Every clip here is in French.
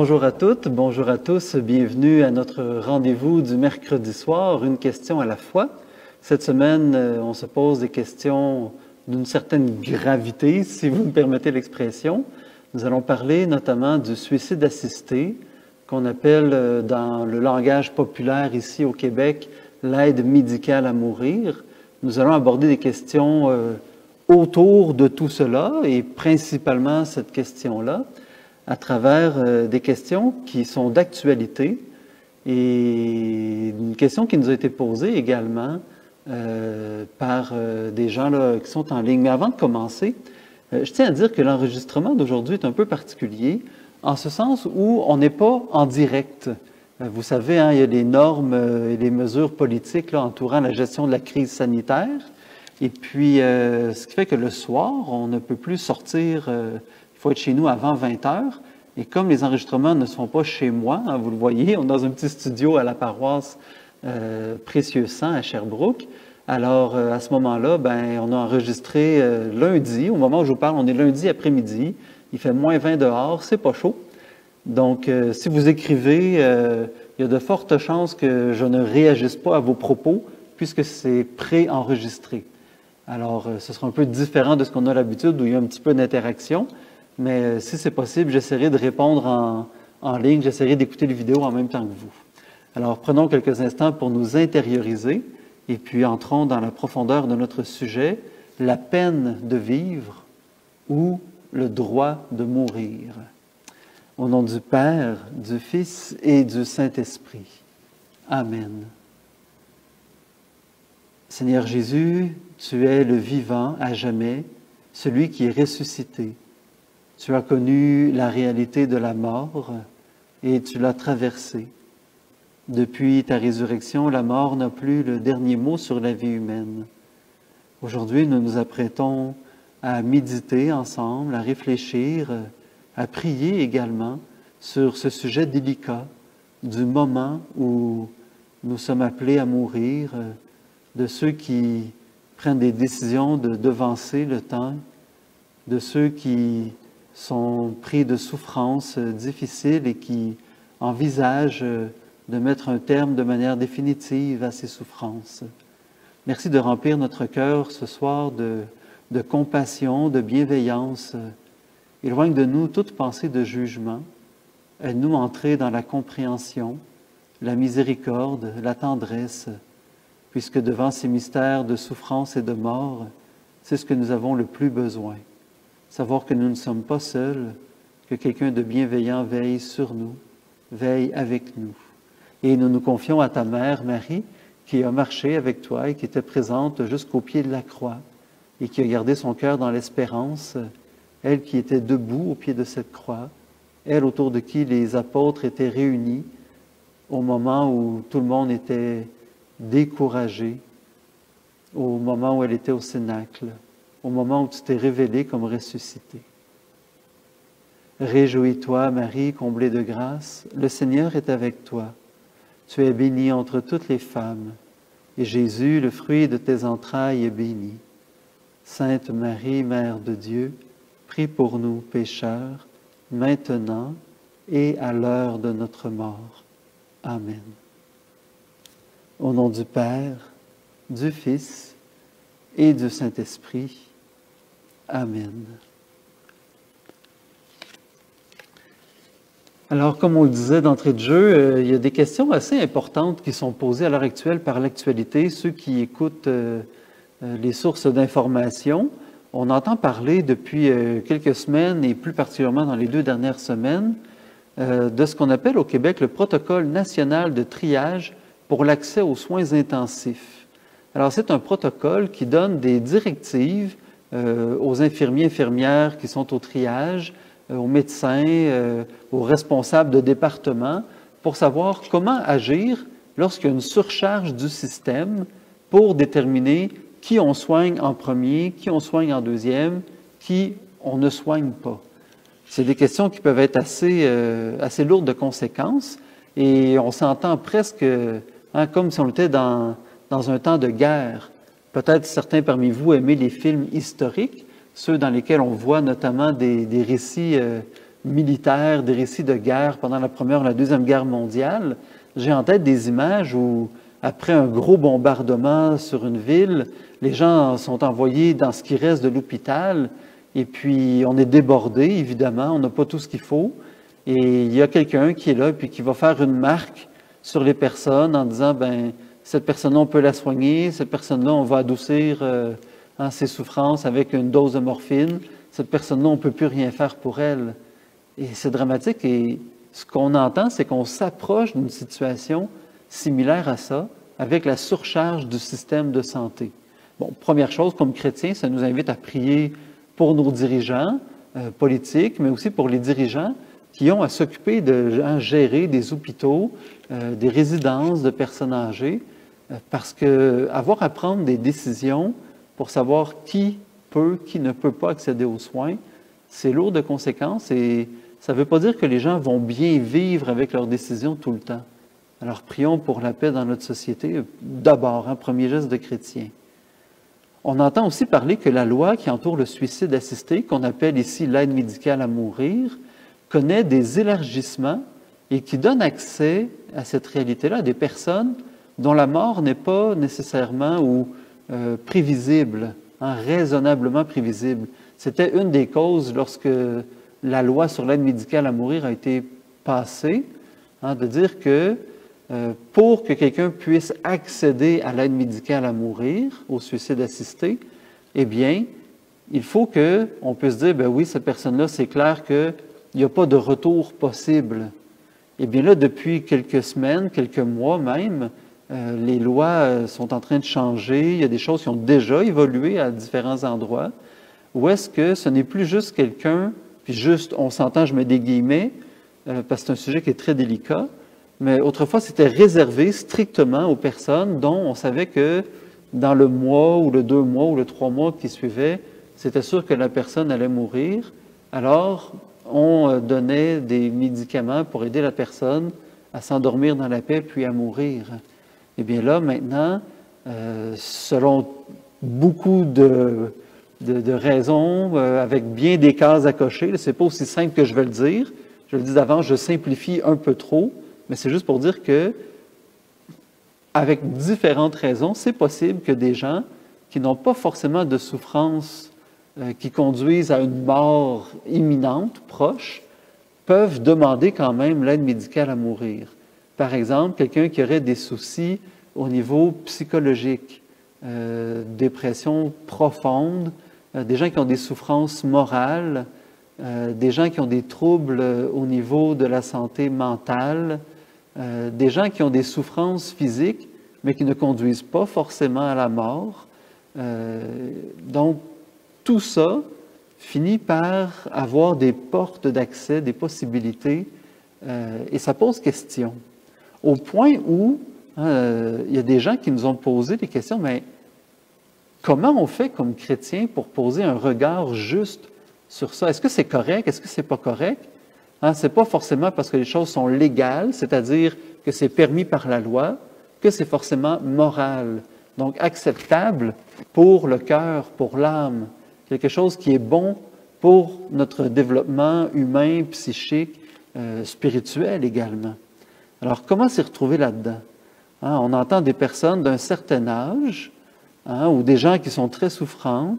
Bonjour à toutes, bonjour à tous, bienvenue à notre rendez-vous du mercredi soir, une question à la fois. Cette semaine, on se pose des questions d'une certaine gravité, si vous me permettez l'expression. Nous allons parler notamment du suicide assisté, qu'on appelle dans le langage populaire ici au Québec l'aide médicale à mourir. Nous allons aborder des questions autour de tout cela et principalement cette question-là, à travers des questions qui sont d'actualité et une question qui nous a été posée également par des gens là, qui sont en ligne. Mais avant de commencer, je tiens à dire que l'enregistrement d'aujourd'hui est un peu particulier, en ce sens où on n'est pas en direct. Vous savez, hein, il y a les normes et les mesures politiques là, entourant la gestion de la crise sanitaire. Et puis, ce qui fait que le soir, on ne peut plus sortir... Il faut être chez nous avant 20 heures. Et comme les enregistrements ne sont pas chez moi, hein, vous le voyez, on est dans un petit studio à la paroisse Précieux Sang à Sherbrooke. Alors, à ce moment-là, ben, on a enregistré lundi. Au moment où je vous parle, on est lundi après-midi. Il fait moins 20 dehors, c'est pas chaud. Donc, si vous écrivez, il y a de fortes chances que je ne réagisse pas à vos propos puisque c'est pré-enregistré. Alors, ce sera un peu différent de ce qu'on a l'habitude où il y a un petit peu d'interaction. Mais si c'est possible, j'essaierai de répondre en ligne, j'essaierai d'écouter les vidéos en même temps que vous. Alors, prenons quelques instants pour nous intérioriser et puis entrons dans la profondeur de notre sujet, la peine de vivre ou le droit de mourir. Au nom du Père, du Fils et du Saint-Esprit. Amen. Seigneur Jésus, tu es le vivant à jamais, celui qui est ressuscité. Tu as connu la réalité de la mort et tu l'as traversée. Depuis ta résurrection, la mort n'a plus le dernier mot sur la vie humaine. Aujourd'hui, nous nous apprêtons à méditer ensemble, à réfléchir, à prier également sur ce sujet délicat du moment où nous sommes appelés à mourir, de ceux qui prennent des décisions de devancer le temps, de ceux qui sont pris de souffrances difficiles et qui envisagent de mettre un terme de manière définitive à ces souffrances. Merci de remplir notre cœur ce soir de compassion, de bienveillance. Éloigne de nous toute pensée de jugement. Aide-nous à entrer dans la compréhension, la miséricorde, la tendresse, puisque devant ces mystères de souffrance et de mort, c'est ce que nous avons le plus besoin. Savoir que nous ne sommes pas seuls, que quelqu'un de bienveillant veille sur nous, veille avec nous. Et nous nous confions à ta mère, Marie, qui a marché avec toi et qui était présente jusqu'au pied de la croix et qui a gardé son cœur dans l'espérance, elle qui était debout au pied de cette croix, elle autour de qui les apôtres étaient réunis au moment où tout le monde était découragé, au moment où elle était au Cénacle, au moment où tu t'es révélé comme ressuscité. Réjouis-toi, Marie, comblée de grâce, le Seigneur est avec toi. Tu es bénie entre toutes les femmes, et Jésus, le fruit de tes entrailles, est béni. Sainte Marie, Mère de Dieu, prie pour nous pécheurs, maintenant et à l'heure de notre mort. Amen. Au nom du Père, du Fils et du Saint-Esprit. Amen. Alors, comme on le disait d'entrée de jeu, il y a des questions assez importantes qui sont posées à l'heure actuelle par l'actualité. Ceux qui écoutent les sources d'information, on entend parler depuis quelques semaines et plus particulièrement dans les 2 dernières semaines de ce qu'on appelle au Québec le protocole national de triage pour l'accès aux soins intensifs. Alors, c'est un protocole qui donne des directives aux infirmiers, infirmières qui sont au triage, aux médecins, aux responsables de département, pour savoir comment agir lorsqu'il y a une surcharge du système pour déterminer qui on soigne en premier, qui on soigne en deuxième, qui on ne soigne pas. C'est des questions qui peuvent être assez lourdes de conséquences et on s'entend presque comme si on était dans un temps de guerre. Peut-être certains parmi vous aimez les films historiques, ceux dans lesquels on voit notamment des récits militaires, des récits de guerre pendant la Première ou la Deuxième Guerre mondiale, j'ai en tête des images où, après un gros bombardement sur une ville, les gens sont envoyés dans ce qui reste de l'hôpital, et puis on est débordé, évidemment, on n'a pas tout ce qu'il faut, et il y a quelqu'un qui est là, puis qui va faire une marque sur les personnes en disant, ben cette personne-là, on peut la soigner, cette personne-là, on va adoucir ses souffrances avec une dose de morphine, cette personne-là, on ne peut plus rien faire pour elle. Et c'est dramatique, et ce qu'on entend, c'est qu'on s'approche d'une situation similaire à ça, avec la surcharge du système de santé. Bon, première chose, comme chrétiens, ça nous invite à prier pour nos dirigeants politiques, mais aussi pour les dirigeants qui ont à s'occuper de gérer des hôpitaux, des résidences de personnes âgées, parce que avoir à prendre des décisions pour savoir qui peut, qui ne peut pas accéder aux soins, c'est lourd de conséquences et ça ne veut pas dire que les gens vont bien vivre avec leurs décisions tout le temps. Alors prions pour la paix dans notre société, d'abord, un premier geste de chrétien. On entend aussi parler que la loi qui entoure le suicide assisté, qu'on appelle ici l'aide médicale à mourir, connaît des élargissements et qui donne accès à cette réalité-là à des personnes dont la mort n'est pas nécessairement ou prévisible, raisonnablement prévisible. C'était une des causes lorsque la loi sur l'aide médicale à mourir a été passée, de dire que pour que quelqu'un puisse accéder à l'aide médicale à mourir, au suicide assisté, eh bien, il faut qu'on puisse dire, ben oui, cette personne-là, c'est clair qu'il n'y a pas de retour possible. Eh bien là, depuis quelques semaines, quelques mois même, les lois sont en train de changer. Il y a des choses qui ont déjà évolué à différents endroits. Où est-ce que ce n'est plus juste quelqu'un, puis juste, on s'entend, je mets des guillemets, parce que c'est un sujet qui est très délicat, mais autrefois, c'était réservé strictement aux personnes dont on savait que dans le mois ou le 2 mois ou le 3 mois qui suivaient, c'était sûr que la personne allait mourir. Alors, on donnait des médicaments pour aider la personne à s'endormir dans la paix puis à mourir. Eh bien là, maintenant, selon beaucoup de raisons, avec bien des cases à cocher, c'est pas aussi simple que je vais le dire. Je le dis d'avance, je simplifie un peu trop, mais c'est juste pour dire que, avec différentes raisons, c'est possible que des gens qui n'ont pas forcément de souffrance qui conduisent à une mort imminente, proche, peuvent demander quand même l'aide médicale à mourir. Par exemple, quelqu'un qui aurait des soucis au niveau psychologique, dépression profonde, des gens qui ont des souffrances morales, des gens qui ont des troubles au niveau de la santé mentale, des gens qui ont des souffrances physiques, mais qui ne conduisent pas forcément à la mort. Donc, tout ça finit par avoir des portes d'accès, des possibilités, et ça pose question. Au point où il y a des gens qui nous ont posé des questions, mais comment on fait comme chrétien pour poser un regard juste sur ça? Est-ce que c'est correct? Est-ce que c'est pas correct? Ce n'est pas forcément parce que les choses sont légales, c'est-à-dire que c'est permis par la loi, que c'est forcément moral. Donc acceptable pour le cœur, pour l'âme. Quelque chose qui est bon pour notre développement humain, psychique, spirituel également. Alors, comment s'y retrouver là-dedans? On entend des personnes d'un certain âge, ou des gens qui sont très souffrants,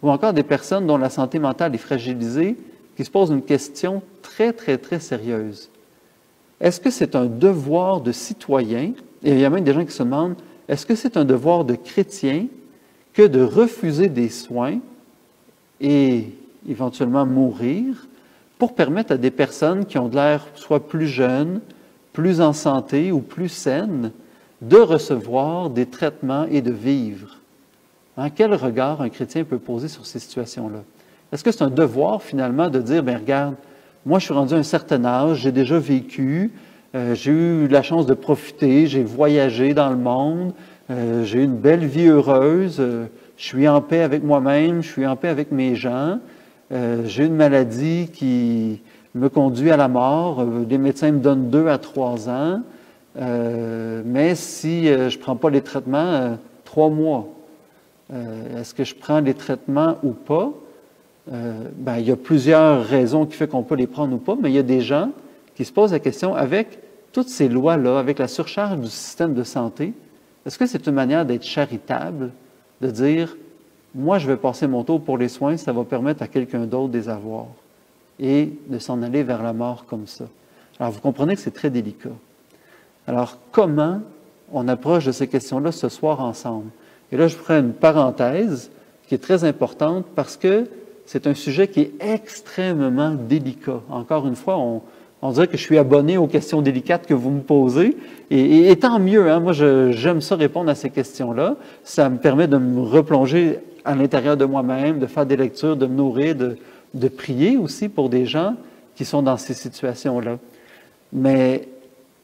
ou encore des personnes dont la santé mentale est fragilisée, qui se posent une question très, très, très sérieuse. Est-ce que c'est un devoir de citoyen, et il y a même des gens qui se demandent, est-ce que c'est un devoir de chrétien que de refuser des soins et éventuellement mourir pour permettre à des personnes qui ont de l'air soit plus jeunes, plus en santé ou plus saines, de recevoir des traitements et de vivre? Quel regard un chrétien peut poser sur ces situations-là? Est-ce que c'est un devoir finalement de dire, bien regarde, moi je suis rendu à un certain âge, j'ai déjà vécu, j'ai eu la chance de profiter, j'ai voyagé dans le monde, j'ai eu une belle vie heureuse, je suis en paix avec moi-même, je suis en paix avec mes gens, j'ai une maladie qui me conduit à la mort, les médecins me donnent 2 à 3 ans, mais si je ne prends pas les traitements, 3 mois. Est-ce que je prends les traitements ou pas? il y a plusieurs raisons qui font qu'on peut les prendre ou pas, mais il y a des gens qui se posent la question, avec toutes ces lois-là, avec la surcharge du système de santé, est-ce que c'est une manière d'être charitable, de dire, moi je vais passer mon tour pour les soins, ça va permettre à quelqu'un d'autre de les avoir, et de s'en aller vers la mort comme ça. Alors vous comprenez que c'est très délicat. Alors comment on approche de ces questions-là ce soir ensemble? Et là je ferai une parenthèse qui est très importante parce que c'est un sujet qui est extrêmement délicat. Encore une fois, on dirait que je suis abonné aux questions délicates que vous me posez. Et tant mieux, hein, moi j'aime ça répondre à ces questions-là. Ça me permet de me replonger à l'intérieur de moi-même, de faire des lectures, de me nourrir, de prier aussi pour des gens qui sont dans ces situations-là. Mais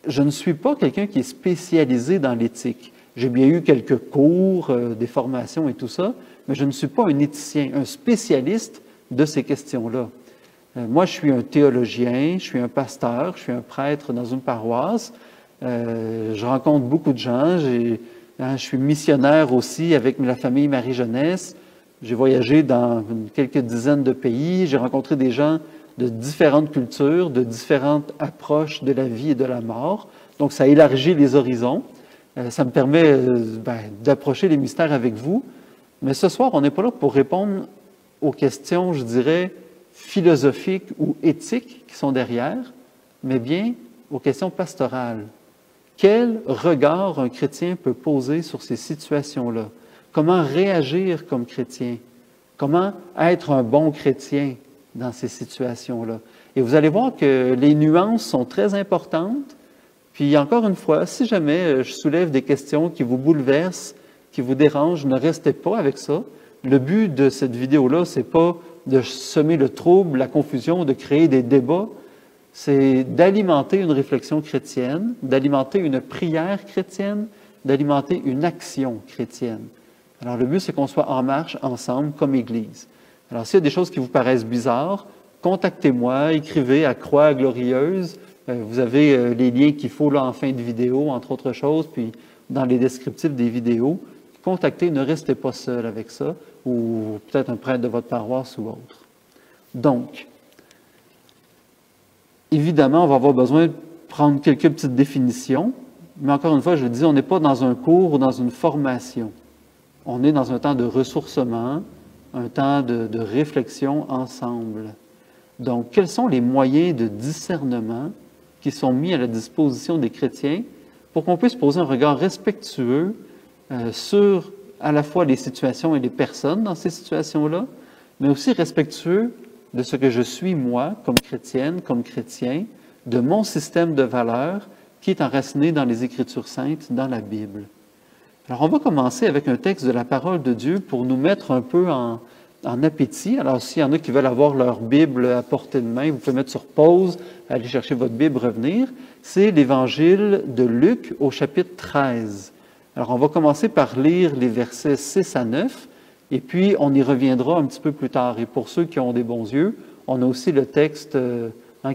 je ne suis pas quelqu'un qui est spécialisé dans l'éthique. J'ai bien eu quelques cours, des formations et tout ça, mais je ne suis pas un éthicien, un spécialiste de ces questions-là. Moi, je suis un théologien, je suis un pasteur, je suis un prêtre dans une paroisse. Je rencontre beaucoup de gens. Je suis missionnaire aussi avec la famille Marie-Jeunesse. J'ai voyagé dans quelques dizaines de pays. J'ai rencontré des gens de différentes cultures, de différentes approches de la vie et de la mort. Donc, ça élargit les horizons. Ça me permet d'approcher les mystères avec vous. Mais ce soir, on n'est pas là pour répondre aux questions, je dirais, philosophiques ou éthiques qui sont derrière, mais bien aux questions pastorales. Quel regard un chrétien peut poser sur ces situations-là? Comment réagir comme chrétien? Comment être un bon chrétien dans ces situations-là? Et vous allez voir que les nuances sont très importantes. Puis encore une fois, si jamais je soulève des questions qui vous bouleversent, qui vous dérangent, ne restez pas avec ça. Le but de cette vidéo-là, c'est pas de semer le trouble, la confusion, de créer des débats. C'est d'alimenter une réflexion chrétienne, d'alimenter une prière chrétienne, d'alimenter une action chrétienne. Alors le but, c'est qu'on soit en marche ensemble comme Église. Alors s'il y a des choses qui vous paraissent bizarres, contactez-moi, écrivez à Croix Glorieuse. Vous avez les liens qu'il faut là en fin de vidéo, entre autres choses, puis dans les descriptifs des vidéos. Contactez, ne restez pas seul avec ça, ou peut-être un prêtre de votre paroisse ou autre. Donc, évidemment, on va avoir besoin de prendre quelques petites définitions, mais encore une fois, je le dis, on n'est pas dans un cours ou dans une formation. On est dans un temps de ressourcement, un temps de réflexion ensemble. Donc, quels sont les moyens de discernement qui sont mis à la disposition des chrétiens pour qu'on puisse poser un regard respectueux sur à la fois les situations et les personnes dans ces situations-là, mais aussi respectueux de ce que je suis moi, comme chrétienne, comme chrétien, de mon système de valeurs qui est enraciné dans les Écritures saintes, dans la Bible. Alors, on va commencer avec un texte de la parole de Dieu pour nous mettre un peu en appétit. Alors, s'il y en a qui veulent avoir leur Bible à portée de main, vous pouvez mettre sur pause, aller chercher votre Bible, revenir. C'est l'Évangile de Luc au chapitre 13. Alors, on va commencer par lire les versets 6 à 9, et puis on y reviendra un petit peu plus tard. Et pour ceux qui ont des bons yeux, on a aussi le texte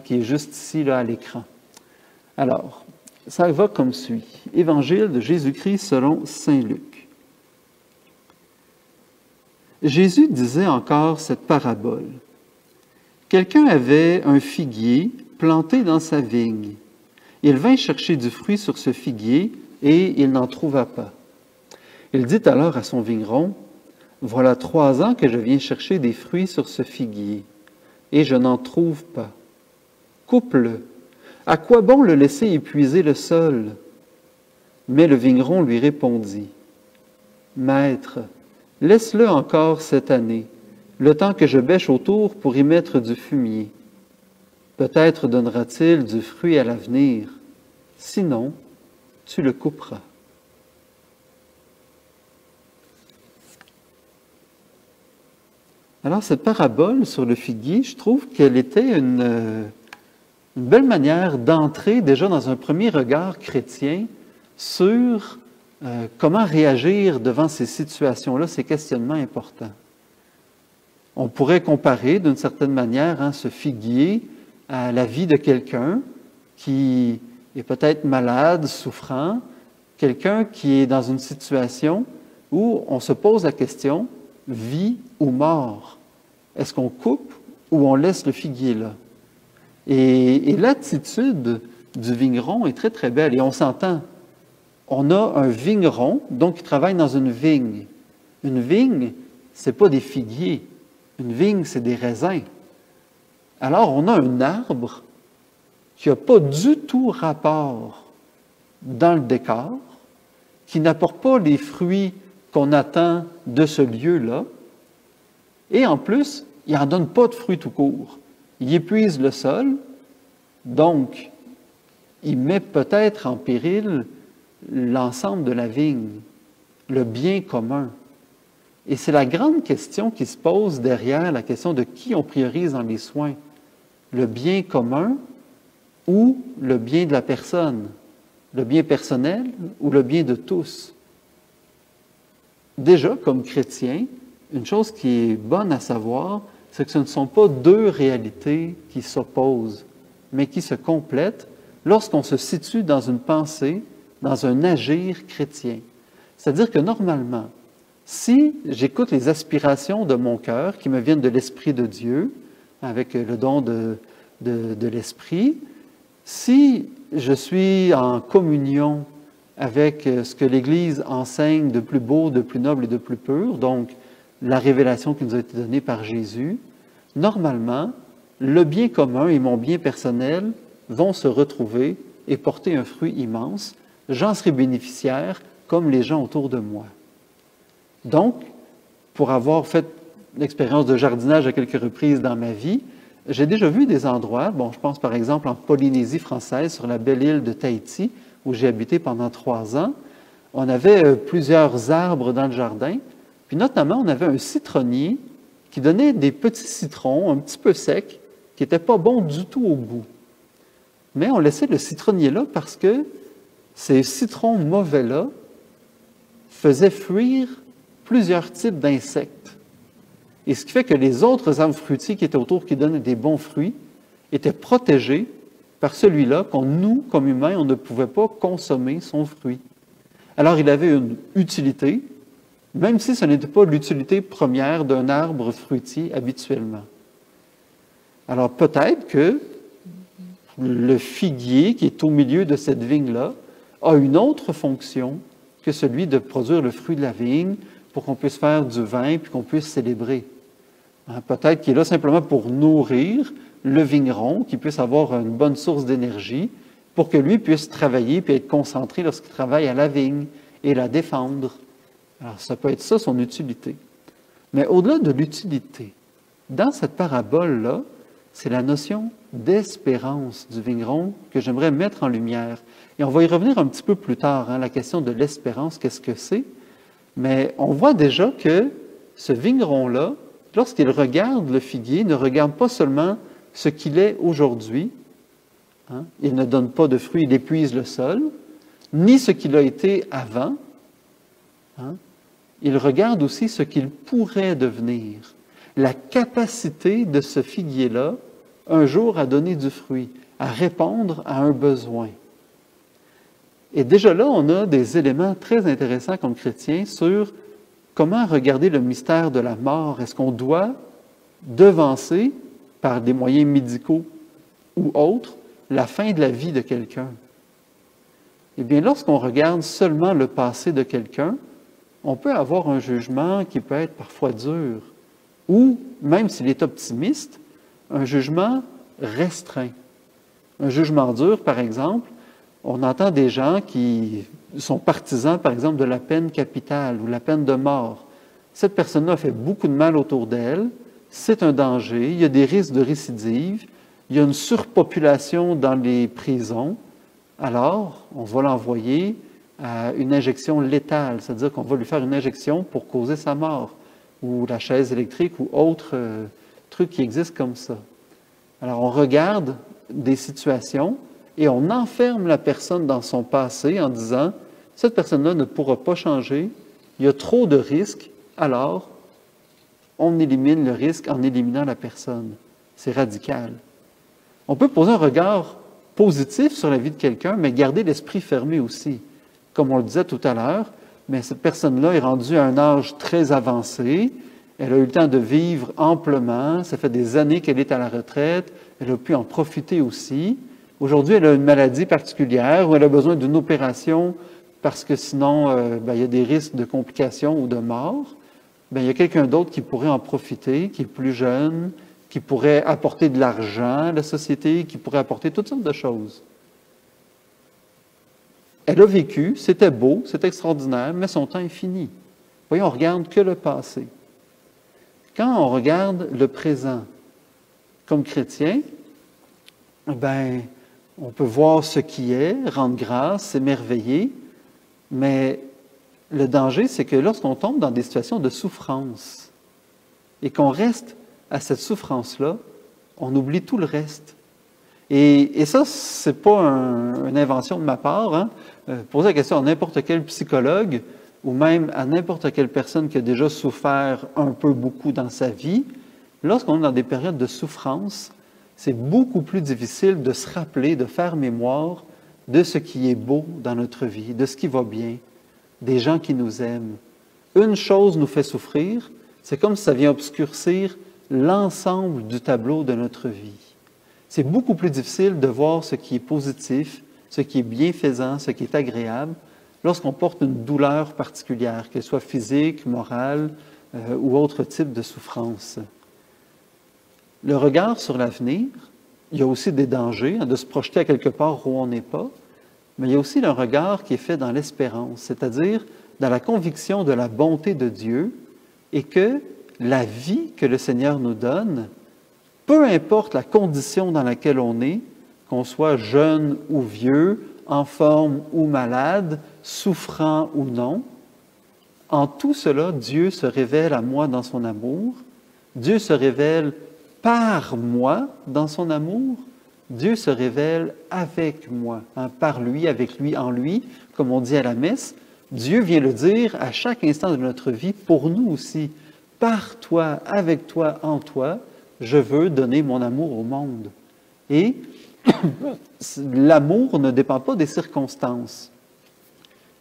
qui est juste ici là, à l'écran. Alors, ça va comme suit. Évangile de Jésus-Christ selon saint Luc. Jésus disait encore cette parabole. Quelqu'un avait un figuier planté dans sa vigne. Il vint chercher du fruit sur ce figuier et il n'en trouva pas. Il dit alors à son vigneron, « Voilà 3 ans que je viens chercher des fruits sur ce figuier, et je n'en trouve pas. Coupe-le. À quoi bon le laisser épuiser le sol? » Mais le vigneron lui répondit, « Maître, laisse-le encore cette année, le temps que je bêche autour pour y mettre du fumier. Peut-être donnera-t-il du fruit à l'avenir. Sinon, tu le couperas. » Alors, cette parabole sur le figuier, je trouve qu'elle était une belle manière d'entrer déjà dans un premier regard chrétien sur comment réagir devant ces situations-là, ces questionnements importants. On pourrait comparer d'une certaine manière ce figuier à la vie de quelqu'un qui est peut-être malade, souffrant, quelqu'un qui est dans une situation où on se pose la question, vie ou mort? Est-ce qu'on coupe ou on laisse le figuier là? Et l'attitude du vigneron est très, très belle. Et on s'entend. On a un vigneron, donc, qui travaille dans une vigne. Une vigne, ce n'est pas des figuiers. Une vigne, c'est des raisins. Alors, on a un arbre qui n'a pas du tout rapport dans le décor, qui n'apporte pas les fruits qu'on attend de ce lieu-là. Et en plus, il n'en donne pas de fruits tout court. Il épuise le sol, donc il met peut-être en péril l'ensemble de la vigne, le bien commun. Et c'est la grande question qui se pose derrière la question de qui on priorise dans les soins. Le bien commun ou le bien de la personne, le bien personnel ou le bien de tous. Déjà, comme chrétien, une chose qui est bonne à savoir, c'est que ce ne sont pas deux réalités qui s'opposent, mais qui se complètent lorsqu'on se situe dans une pensée, dans un agir chrétien. C'est-à-dire que normalement, si j'écoute les aspirations de mon cœur qui me viennent de l'Esprit de Dieu, avec le don de l'Esprit, si je suis en communion avec ce que l'Église enseigne de plus beau, de plus noble et de plus pur, donc la révélation qui nous a été donnée par Jésus, normalement, le bien commun et mon bien personnel vont se retrouver et porter un fruit immense. J'en serai bénéficiaire comme les gens autour de moi. Donc, pour avoir fait l'expérience de jardinage à quelques reprises dans ma vie, j'ai déjà vu des endroits, je pense par exemple en Polynésie française, sur la belle île de Tahiti, où j'ai habité pendant 3 ans. On avait plusieurs arbres dans le jardin, puis notamment on avait un citronnier qui donnait des petits citrons un petit peu secs, qui n'étaient pas bons du tout au goût. Mais on laissait le citronnier là parce que ces citrons mauvais-là faisaient fuir plusieurs types d'insectes. Et ce qui fait que les autres arbres fruitiers qui étaient autour, qui donnaient des bons fruits, étaient protégés par celui-là, nous, comme humains, on ne pouvait pas consommer son fruit. Alors, il avait une utilité, même si ce n'était pas l'utilité première d'un arbre fruitier habituellement. Alors, peut-être que le figuier qui est au milieu de cette vigne-là a une autre fonction que celui de produire le fruit de la vigne pour qu'on puisse faire du vin puis qu'on puisse célébrer. Peut-être qu'il est là simplement pour nourrir le vigneron, qu'il puisse avoir une bonne source d'énergie pour que lui puisse travailler puis être concentré lorsqu'il travaille à la vigne et la défendre. Alors, ça peut être ça, son utilité. Mais au-delà de l'utilité, dans cette parabole-là, c'est la notion d'espérance du vigneron que j'aimerais mettre en lumière. Et on va y revenir un petit peu plus tard, la question de l'espérance, qu'est-ce que c'est? Mais on voit déjà que ce vigneron-là, lorsqu'il regarde le figuier, ne regarde pas seulement ce qu'il est aujourd'hui, il ne donne pas de fruits, il épuise le sol, ni ce qu'il a été avant, il regarde aussi ce qu'il pourrait devenir, la capacité de ce figuier-là, un jour à donner du fruit, à répondre à un besoin. Et déjà là, on a des éléments très intéressants comme chrétiens sur comment regarder le mystère de la mort. Est-ce qu'on doit devancer, par des moyens médicaux ou autres, la fin de la vie de quelqu'un? Eh bien, lorsqu'on regarde seulement le passé de quelqu'un, on peut avoir un jugement qui peut être parfois dur, ou, même s'il est optimiste, un jugement restreint. Un jugement dur, par exemple, on entend des gens qui sont partisans, par exemple, de la peine capitale ou la peine de mort. Cette personne-là fait beaucoup de mal autour d'elle, c'est un danger, il y a des risques de récidive, il y a une surpopulation dans les prisons, alors on va l'envoyer à une injection létale, c'est-à-dire qu'on va lui faire une injection pour causer sa mort, ou la chaise électrique ou autre truc qui existe comme ça. Alors on regarde des situations et on enferme la personne dans son passé en disant « cette personne-là ne pourra pas changer, il y a trop de risques, alors on élimine le risque en éliminant la personne. » C'est radical. On peut poser un regard positif sur la vie de quelqu'un, mais garder l'esprit fermé aussi. Comme on le disait tout à l'heure, mais cette personne-là est rendue à un âge très avancé, Elle a eu le temps de vivre amplement. Ça fait des années qu'elle est à la retraite. Elle a pu en profiter aussi. Aujourd'hui, elle a une maladie particulière où elle a besoin d'une opération parce que sinon, il y a des risques de complications ou de mort. Il y a quelqu'un d'autre qui pourrait en profiter, qui est plus jeune, qui pourrait apporter de l'argent à la société, qui pourrait apporter toutes sortes de choses. Elle a vécu, c'était beau, c'était extraordinaire, mais son temps est fini. Voyons, on regarde que le passé. Quand on regarde le présent comme chrétien, on peut voir ce qui est, rendre grâce, s'émerveiller, mais le danger, c'est que lorsqu'on tombe dans des situations de souffrance et qu'on reste à cette souffrance-là, on oublie tout le reste. Et ça, c'est pas une invention de ma part. Hein? Posez la question à n'importe quel psychologue ou même à n'importe quelle personne qui a déjà souffert un peu beaucoup dans sa vie, lorsqu'on est dans des périodes de souffrance, c'est beaucoup plus difficile de se rappeler, de faire mémoire de ce qui est beau dans notre vie, de ce qui va bien, des gens qui nous aiment. Une chose nous fait souffrir, c'est comme si ça vient obscurcir l'ensemble du tableau de notre vie. C'est beaucoup plus difficile de voir ce qui est positif, ce qui est bienfaisant, ce qui est agréable, lorsqu'on porte une douleur particulière, qu'elle soit physique, morale ou autre type de souffrance. Le regard sur l'avenir, il y a aussi des dangers, de se projeter à quelque part où on n'est pas, mais il y a aussi le regard qui est fait dans l'espérance, c'est-à-dire dans la conviction de la bonté de Dieu et que la vie que le Seigneur nous donne, peu importe la condition dans laquelle on est, qu'on soit jeune ou vieux, en forme ou malade, souffrant ou non, en tout cela, Dieu se révèle à moi dans son amour, Dieu se révèle par moi dans son amour, Dieu se révèle avec moi, par lui, avec lui, en lui, comme on dit à la messe. Dieu vient le dire à chaque instant de notre vie pour nous aussi. Par toi, avec toi, en toi, je veux donner mon amour au monde. Et l'amour ne dépend pas des circonstances.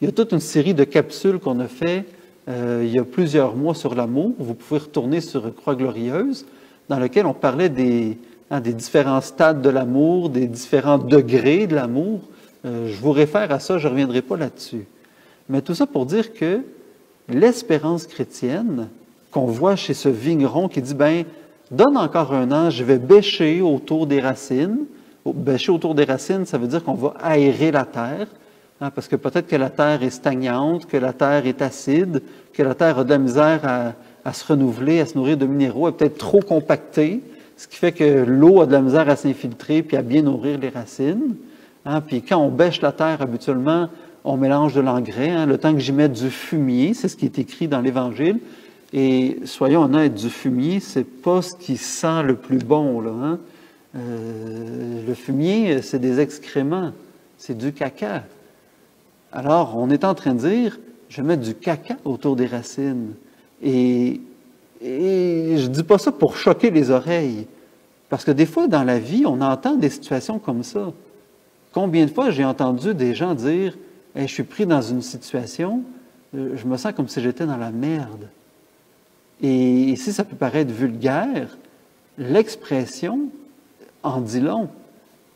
Il y a toute une série de capsules qu'on a fait il y a plusieurs mois sur l'amour. Vous pouvez retourner sur Croix Glorieuse, dans lequel on parlait des différents stades de l'amour, des différents degrés de l'amour. Je vous réfère à ça, je ne reviendrai pas là-dessus. Mais tout ça pour dire que l'espérance chrétienne qu'on voit chez ce vigneron qui dit, donne encore un an, je vais bêcher autour des racines. Bêcher autour des racines, ça veut dire qu'on va aérer la terre, parce que peut-être que la terre est stagnante, que la terre est acide, que la terre a de la misère à se renouveler, à se nourrir de minéraux, elle est peut-être trop compactée, ce qui fait que l'eau a de la misère à s'infiltrer puis à bien nourrir les racines. Puis quand on bêche la terre, habituellement, on mélange de l'engrais. Le temps que j'y mette du fumier, c'est ce qui est écrit dans l'Évangile. Et soyons honnêtes, du fumier, c'est pas ce qui sent le plus bon, là. Le fumier, c'est des excréments, c'est du caca. Alors, on est en train de dire, je vais mettre du caca autour des racines. Et je dis pas ça pour choquer les oreilles, parce que des fois, dans la vie, on entend des situations comme ça. Combien de fois j'ai entendu des gens dire, hey, je suis pris dans une situation, je me sens comme si j'étais dans la merde. Et ici, ça peut paraître vulgaire, l'expression en dit long.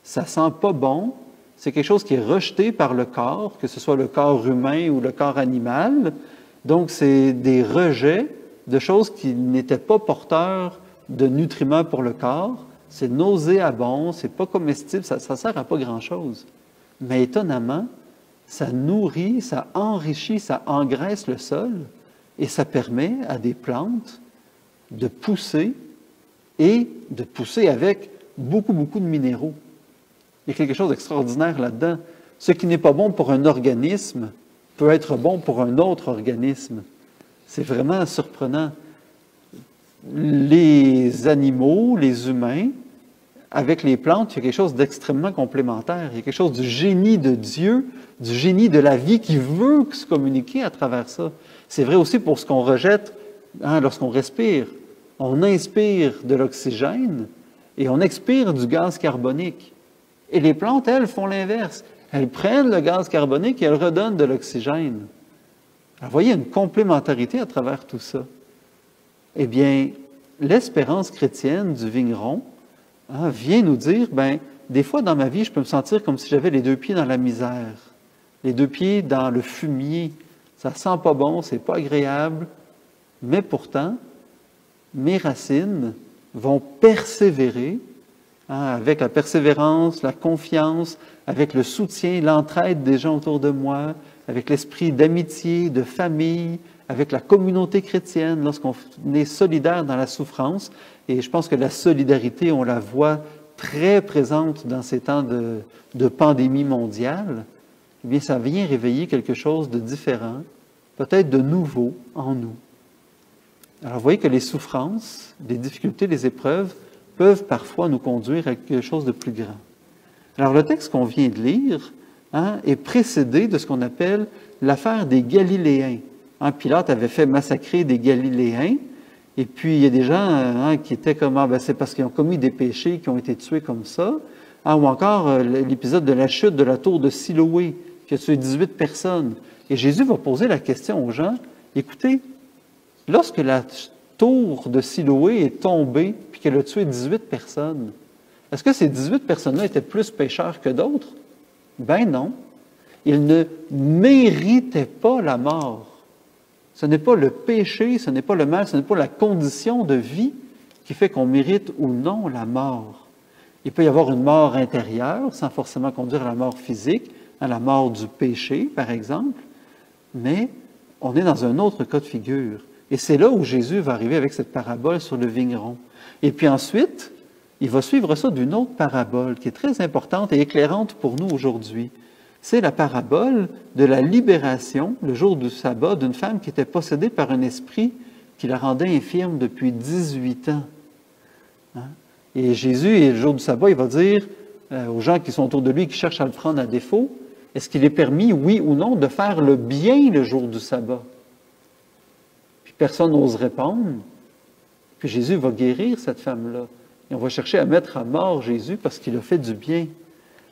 Ça sent pas bon, c'est quelque chose qui est rejeté par le corps, que ce soit le corps humain ou le corps animal. Donc, c'est des rejets de choses qui n'étaient pas porteurs de nutriments pour le corps. C'est nauséabond, c'est pas comestible, ça sert à pas grand-chose. Mais étonnamment, ça nourrit, ça enrichit, ça engraisse le sol et ça permet à des plantes de pousser et de pousser avec beaucoup, beaucoup de minéraux. Il y a quelque chose d'extraordinaire là-dedans. Ce qui n'est pas bon pour un organisme peut être bon pour un autre organisme. C'est vraiment surprenant. Les animaux, les humains, avec les plantes, il y a quelque chose d'extrêmement complémentaire. Il y a quelque chose du génie de Dieu, du génie de la vie qui veut se communiquer à travers ça. C'est vrai aussi pour ce qu'on rejette lorsqu'on respire. On inspire de l'oxygène et on expire du gaz carbonique. Et les plantes, elles, font l'inverse. Elles prennent le gaz carbonique et elles redonnent de l'oxygène. Alors, vous voyez, une complémentarité à travers tout ça. eh bien, l'espérance chrétienne du vigneron vient nous dire, des fois dans ma vie, je peux me sentir comme si j'avais les deux pieds dans la misère, les deux pieds dans le fumier. Ça sent pas bon, c'est pas agréable, mais pourtant, mes racines vont persévérer avec la persévérance, la confiance, avec le soutien, l'entraide des gens autour de moi, avec l'esprit d'amitié, de famille, avec la communauté chrétienne, lorsqu'on est solidaire dans la souffrance. Et je pense que la solidarité, on la voit très présente dans ces temps de pandémie mondiale. Eh bien, ça vient réveiller quelque chose de différent, peut-être de nouveau en nous. Alors, vous voyez que les souffrances, les difficultés, les épreuves peuvent parfois nous conduire à quelque chose de plus grand. Alors, le texte qu'on vient de lire est précédé de ce qu'on appelle l'affaire des Galiléens. Pilate avait fait massacrer des Galiléens, et puis il y a des gens qui étaient comme c'est parce qu'ils ont commis des péchés qui ont été tués comme ça. Ou encore l'épisode de la chute de la tour de Siloé, qui a tué 18 personnes. Et Jésus va poser la question aux gens, écoutez, lorsque la tour de Siloé est tombée, puis qu'elle a tué 18 personnes, est-ce que ces 18 personnes-là étaient plus pécheurs que d'autres? Ben non. Ils ne méritaient pas la mort. Ce n'est pas le péché, ce n'est pas le mal, ce n'est pas la condition de vie qui fait qu'on mérite ou non la mort. Il peut y avoir une mort intérieure, sans forcément conduire à la mort physique, à la mort du péché, par exemple, mais on est dans un autre cas de figure. Et c'est là où Jésus va arriver avec cette parabole sur le vigneron. Et puis ensuite, il va suivre ça d'une autre parabole qui est très importante et éclairante pour nous aujourd'hui. C'est la parabole de la libération, le jour du sabbat, d'une femme qui était possédée par un esprit qui la rendait infirme depuis 18 ans. Et Jésus, et le jour du sabbat, il va dire aux gens qui sont autour de lui, qui cherchent à le prendre à défaut, est-ce qu'il est permis, oui ou non, de faire le bien le jour du sabbat? Puis personne n'ose répondre. Puis Jésus va guérir cette femme-là. Et on va chercher à mettre à mort Jésus parce qu'il a fait du bien.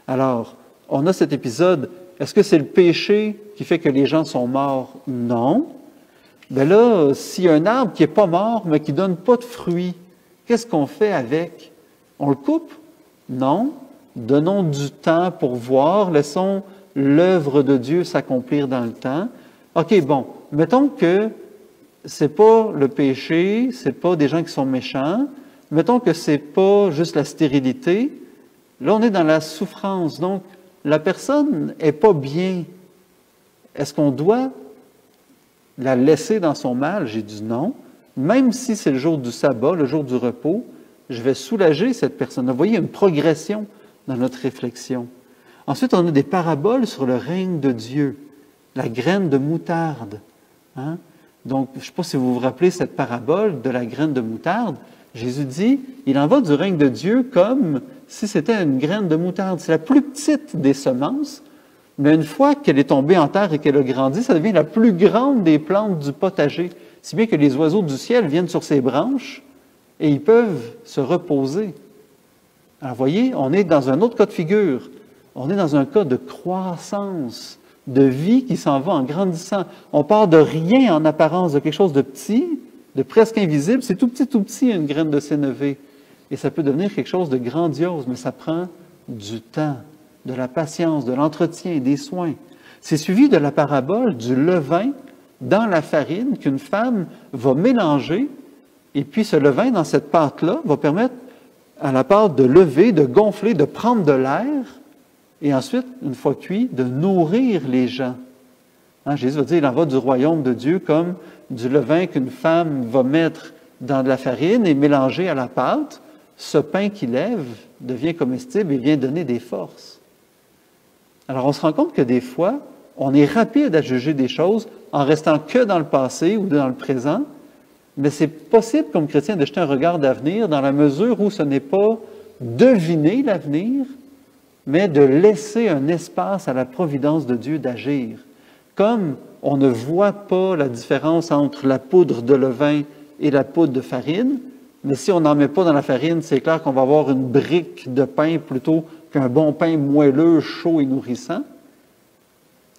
Alors, on a cet épisode, est-ce que c'est le péché qui fait que les gens sont morts? Non. Là, s'il y a un arbre qui n'est pas mort, mais qui ne donne pas de fruits, qu'est-ce qu'on fait avec? On le coupe? Non. Donnons du temps pour voir, laissons l'œuvre de Dieu s'accomplir dans le temps. OK, bon, mettons que c'est pas le péché, c'est pas des gens qui sont méchants, mettons que c'est pas juste la stérilité. Là, on est dans la souffrance, donc la personne n'est pas bien. Est-ce qu'on doit la laisser dans son mal? J'ai dit non. Même si c'est le jour du sabbat, le jour du repos, je vais soulager cette personne. Vous voyez, une progression dans notre réflexion. Ensuite, on a des paraboles sur le règne de Dieu, la graine de moutarde. Donc, je ne sais pas si vous vous rappelez cette parabole de la graine de moutarde. Jésus dit, il en va du règne de Dieu comme si c'était une graine de moutarde. C'est la plus petite des semences, mais une fois qu'elle est tombée en terre et qu'elle a grandi, ça devient la plus grande des plantes du potager. Si bien que les oiseaux du ciel viennent sur ses branches et ils peuvent se reposer. Alors, vous voyez, on est dans un autre cas de figure. On est dans un cas de croissance, de vie qui s'en va en grandissant. On part de rien en apparence, de quelque chose de petit, de presque invisible. C'est tout petit, une graine de sénévé. Et ça peut devenir quelque chose de grandiose, mais ça prend du temps, de la patience, de l'entretien, des soins. C'est suivi de la parabole du levain dans la farine qu'une femme va mélanger, et puis ce levain dans cette pâte-là va permettre à la pâte de lever, de gonfler, de prendre de l'air, et ensuite, une fois cuit, de nourrir les gens. Jésus va dire, il en va du royaume de Dieu comme du levain qu'une femme va mettre dans de la farine et mélanger à la pâte. Ce pain qui lève devient comestible et vient donner des forces. Alors, on se rend compte que des fois, on est rapide à juger des choses en restant que dans le passé ou dans le présent, mais c'est possible comme chrétien de jeter un regard d'avenir dans la mesure où ce n'est pas deviner l'avenir, mais de laisser un espace à la providence de Dieu d'agir. Comme on ne voit pas la différence entre la poudre de levain et la poudre de farine, mais si on n'en met pas dans la farine, c'est clair qu'on va avoir une brique de pain plutôt qu'un bon pain moelleux, chaud et nourrissant.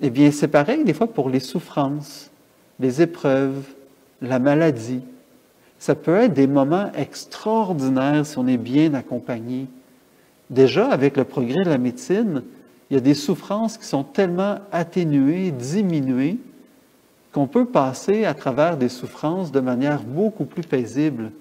Eh bien, c'est pareil des fois pour les souffrances, les épreuves, la maladie. Ça peut être des moments extraordinaires si on est bien accompagné. Déjà, avec le progrès de la médecine, il y a des souffrances qui sont tellement atténuées, diminuées, qu'on peut passer à travers des souffrances de manière beaucoup plus paisible.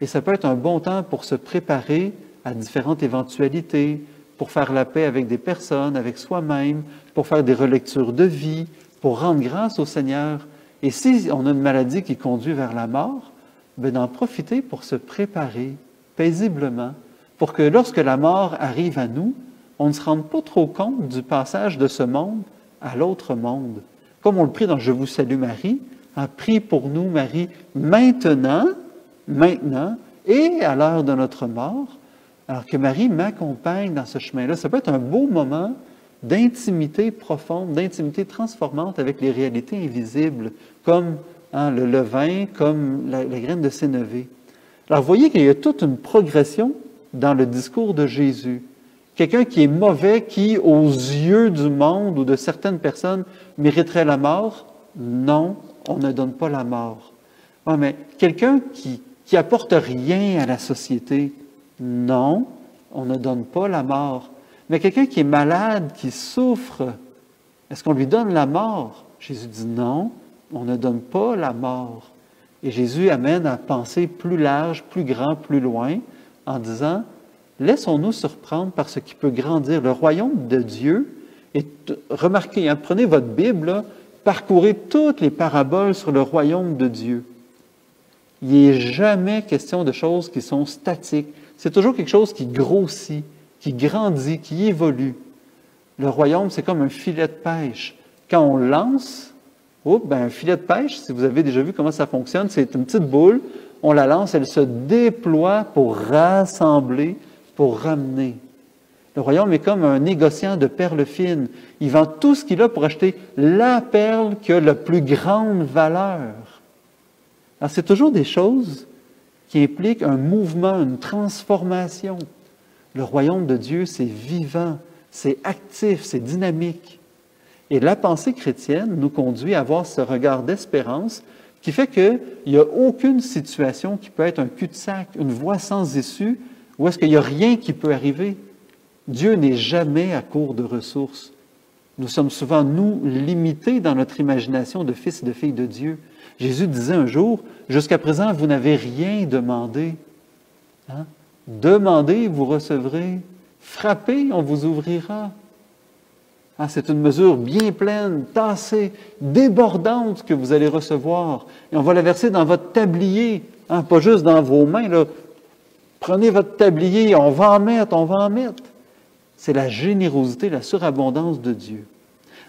Et ça peut être un bon temps pour se préparer à différentes éventualités, pour faire la paix avec des personnes, avec soi-même, pour faire des relectures de vie, pour rendre grâce au Seigneur. Et si on a une maladie qui conduit vers la mort, bien d'en profiter pour se préparer paisiblement, pour que lorsque la mort arrive à nous, on ne se rende pas trop compte du passage de ce monde à l'autre monde. Comme on le prie dans « Je vous salue Marie », prie pour nous Marie maintenant, et à l'heure de notre mort, alors que Marie m'accompagne dans ce chemin-là. Ça peut être un beau moment d'intimité profonde, d'intimité transformante avec les réalités invisibles, comme le levain, comme la graine de sénévé. Alors, vous voyez qu'il y a toute une progression dans le discours de Jésus. Quelqu'un qui est mauvais, qui, aux yeux du monde ou de certaines personnes, mériterait la mort, non, on ne donne pas la mort. Ah, mais quelqu'un qui apporte rien à la société, non, on ne donne pas la mort. Mais quelqu'un qui est malade, qui souffre, est-ce qu'on lui donne la mort? Jésus dit non, on ne donne pas la mort. Et Jésus amène à penser plus large, plus grand, plus loin, en disant, laissons-nous surprendre par ce qui peut grandir. Le royaume de Dieu, et remarquez, prenez votre Bible, là, parcourez toutes les paraboles sur le royaume de Dieu. Il n'est jamais question de choses qui sont statiques. C'est toujours quelque chose qui grossit, qui grandit, qui évolue. Le royaume, c'est comme un filet de pêche. Quand on lance, un filet de pêche, si vous avez déjà vu comment ça fonctionne, c'est une petite boule, on la lance, elle se déploie pour rassembler, pour ramener. Le royaume est comme un négociant de perles fines. Il vend tout ce qu'il a pour acheter la perle qui a la plus grande valeur. Alors, c'est toujours des choses qui impliquent un mouvement, une transformation. Le royaume de Dieu, c'est vivant, c'est actif, c'est dynamique. Et la pensée chrétienne nous conduit à avoir ce regard d'espérance qui fait qu'il n'y a aucune situation qui peut être un cul-de-sac, une voie sans issue, où est-ce qu'il n'y a rien qui peut arriver. Dieu n'est jamais à court de ressources. Nous sommes souvent, nous, limités dans notre imagination de fils et de filles de Dieu. Jésus disait un jour, « Jusqu'à présent, vous n'avez rien demandé. Demandez, vous recevrez. Frappez, on vous ouvrira. » C'est une mesure bien pleine, tassée, débordante que vous allez recevoir. Et on va la verser dans votre tablier, pas juste dans vos mains. Là. Prenez votre tablier, on va en mettre. C'est la générosité, la surabondance de Dieu.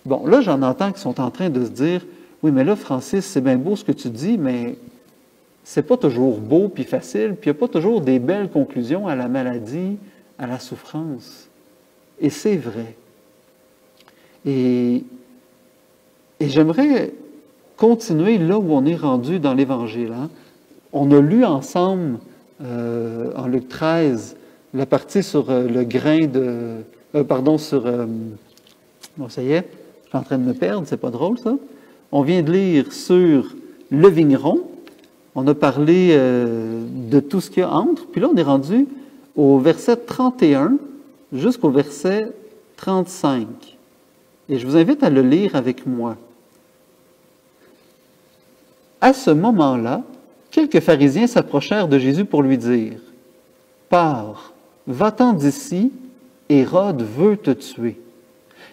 Bon, là, j'en entends qui sont en train de se dire, oui, mais là, Francis, c'est bien beau ce que tu dis, mais c'est pas toujours beau puis facile, puis il n'y a pas toujours des belles conclusions à la maladie, à la souffrance. Et c'est vrai. Et j'aimerais continuer là où on est rendu dans l'Évangile. On a lu ensemble, en Luc 13, la partie sur le grain de... Bon, ça y est, je suis en train de me perdre, c'est pas drôle ça. On vient de lire sur le vigneron. On a parlé de tout ce qu'il y a entre. Puis là, on est rendu au verset 31 jusqu'au verset 35. Et je vous invite à le lire avec moi. À ce moment-là, quelques pharisiens s'approchèrent de Jésus pour lui dire, « Pars, va-t'en d'ici, Hérode veut te tuer. »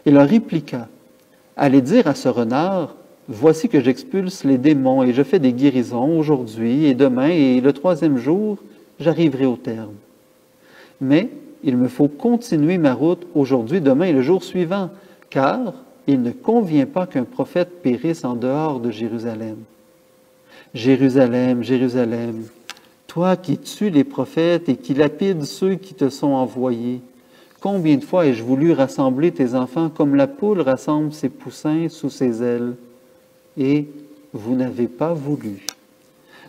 Il leur répliqua, « Allez dire à ce renard, voici que j'expulse les démons et je fais des guérisons aujourd'hui et demain et le troisième jour, j'arriverai au terme. Mais il me faut continuer ma route aujourd'hui, demain et le jour suivant, car il ne convient pas qu'un prophète périsse en dehors de Jérusalem. Jérusalem, Jérusalem, toi qui tues les prophètes et qui lapides ceux qui te sont envoyés, combien de fois ai-je voulu rassembler tes enfants comme la poule rassemble ses poussins sous ses ailes, et vous n'avez pas voulu.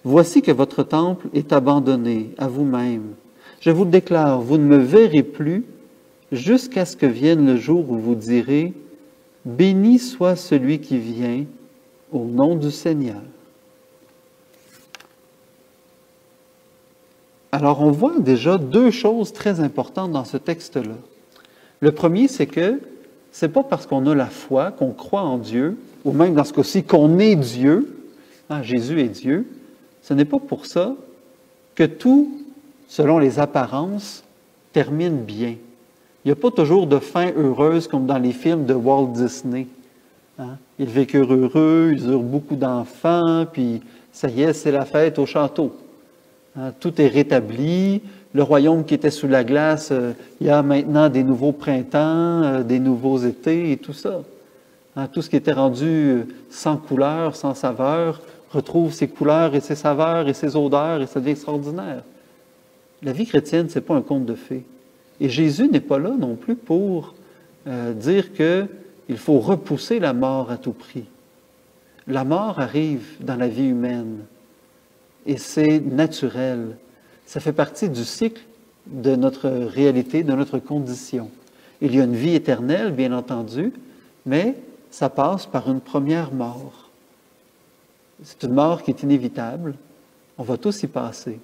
Voici que votre temple est abandonné à vous-même. Je vous le déclare, vous ne me verrez plus jusqu'à ce que vienne le jour où vous direz, « Béni soit celui qui vient au nom du Seigneur. » Alors, on voit déjà deux choses très importantes dans ce texte-là. Le premier, c'est que c'est pas parce qu'on a la foi, qu'on croit en Dieu, ou même dans ce cas-ci, qu'on est Dieu, Jésus est Dieu, ce n'est pas pour ça que tout, selon les apparences, termine bien. Il n'y a pas toujours de fin heureuse comme dans les films de Walt Disney. Ils vécurent heureux, ils eurent beaucoup d'enfants, puis ça y est, c'est la fête au château. Tout est rétabli. Le royaume qui était sous la glace, il y a maintenant des nouveaux printemps, des nouveaux étés et tout ça. Tout ce qui était rendu sans couleur, sans saveur, retrouve ses couleurs et ses saveurs et ses odeurs et ça devient extraordinaire. La vie chrétienne, ce n'est pas un conte de fées. Et Jésus n'est pas là non plus pour dire qu'il faut repousser la mort à tout prix. La mort arrive dans la vie humaine et c'est naturel. Ça fait partie du cycle de notre réalité, de notre condition. Il y a une vie éternelle, bien entendu, mais ça passe par une première mort. C'est une mort qui est inévitable. On va tous y passer.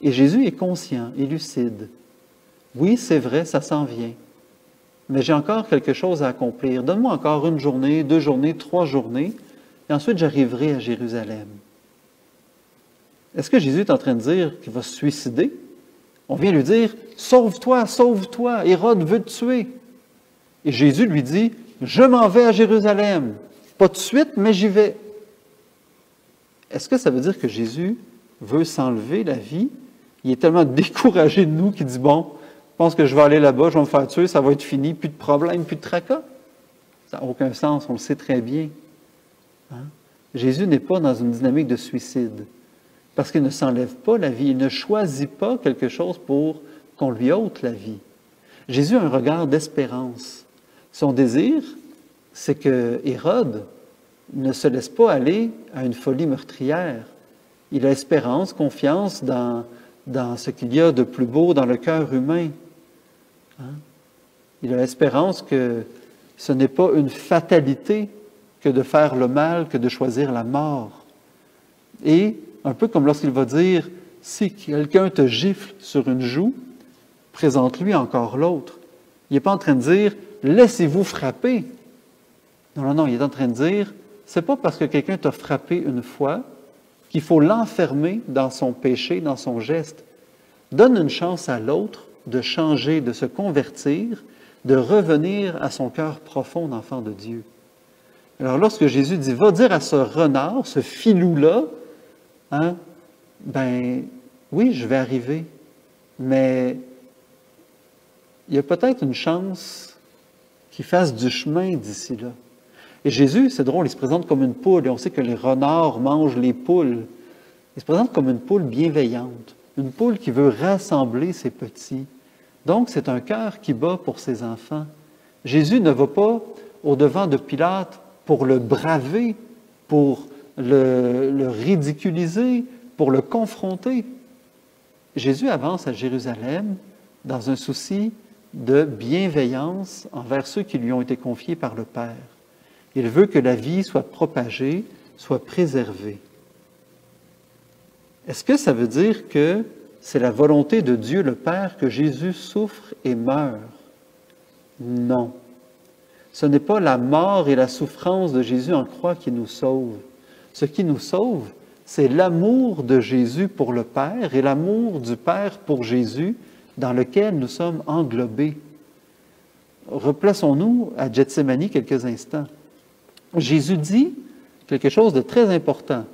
Et Jésus est conscient et lucide. Oui, c'est vrai, ça s'en vient. Mais j'ai encore quelque chose à accomplir. Donne-moi encore une journée, 2 journées, 3 journées, et ensuite j'arriverai à Jérusalem. Est-ce que Jésus est en train de dire qu'il va se suicider? On vient lui dire, sauve-toi, sauve-toi, Hérode veut te tuer. Et Jésus lui dit, je m'en vais à Jérusalem. Pas tout de suite, mais j'y vais. Est-ce que ça veut dire que Jésus veut s'enlever la vie? Il est tellement découragé de nous qu'il dit, bon, je pense que je vais aller là-bas, je vais me faire tuer, ça va être fini, plus de problème, plus de tracas. Ça n'a aucun sens, on le sait très bien. Jésus n'est pas dans une dynamique de suicide, parce qu'il ne s'enlève pas la vie, il ne choisit pas quelque chose pour qu'on lui ôte la vie. Jésus a un regard d'espérance. Son désir, c'est que Hérode ne se laisse pas aller à une folie meurtrière. Il a espérance, confiance dans ce qu'il y a de plus beau dans le cœur humain. Il a espérance que ce n'est pas une fatalité que de faire le mal, que de choisir la mort. Et, un peu comme lorsqu'il va dire, si quelqu'un te gifle sur une joue, présente-lui encore l'autre. Il n'est pas en train de dire, laissez-vous frapper. Non, il est en train de dire, c'est pas parce que quelqu'un t'a frappé une fois qu'il faut l'enfermer dans son péché, dans son geste. Donne une chance à l'autre de changer, de se convertir, de revenir à son cœur profond d'enfant de Dieu. Alors lorsque Jésus dit, va dire à ce renard, ce filou-là, oui, je vais arriver, mais il y a peut-être une chance qu'il fasse du chemin d'ici là. Et Jésus, c'est drôle, il se présente comme une poule, et on sait que les renards mangent les poules. Il se présente comme une poule bienveillante, une poule qui veut rassembler ses petits. Donc, c'est un cœur qui bat pour ses enfants. Jésus ne va pas au-devant de Pilate pour le braver, pour le ridiculiser, pour le confronter. Jésus avance à Jérusalem dans un souci de bienveillance envers ceux qui lui ont été confiés par le Père. Il veut que la vie soit propagée, soit préservée. Est-ce que ça veut dire que c'est la volonté de Dieu le Père que Jésus souffre et meure? Non. Ce n'est pas la mort et la souffrance de Jésus en croix qui nous sauvent. Ce qui nous sauve, c'est l'amour de Jésus pour le Père et l'amour du Père pour Jésus dans lequel nous sommes englobés. Replaçons-nous à Gethsémani quelques instants. Jésus dit quelque chose de très important.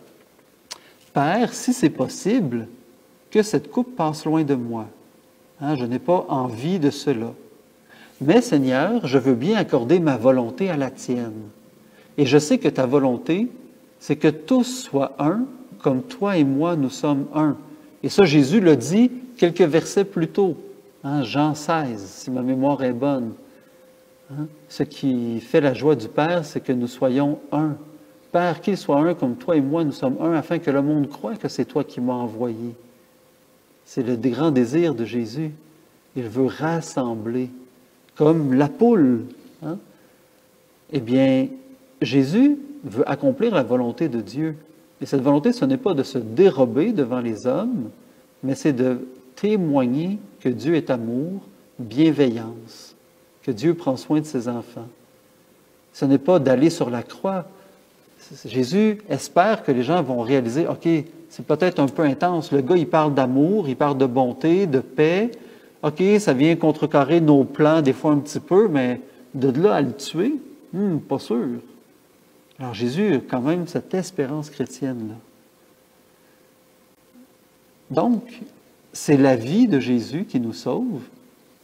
« Père, si c'est possible, que cette coupe passe loin de moi. Je n'ai pas envie de cela. Mais Seigneur, je veux bien accorder ma volonté à la tienne. Et je sais que ta volonté, c'est que tous soient un, comme toi et moi, nous sommes un. » Et ça, Jésus le dit quelques versets plus tôt, Jean 16, si ma mémoire est bonne. Ce qui fait la joie du Père, c'est que nous soyons un. Père, qu'il soit un comme toi et moi, nous sommes un, afin que le monde croie que c'est toi qui m'as envoyé. C'est le grand désir de Jésus. Il veut rassembler, comme la poule. Eh bien, Jésus veut accomplir la volonté de Dieu. Et cette volonté, ce n'est pas de se dérober devant les hommes, mais c'est de témoigner que Dieu est amour, bienveillance, que Dieu prend soin de ses enfants. Ce n'est pas d'aller sur la croix. Jésus espère que les gens vont réaliser, OK, c'est peut-être un peu intense. Le gars, il parle d'amour, il parle de bonté, de paix. OK, ça vient contrecarrer nos plans des fois un petit peu, mais de là à le tuer, pas sûr. Alors Jésus a quand même cette espérance chrétienne-là. Donc, c'est la vie de Jésus qui nous sauve.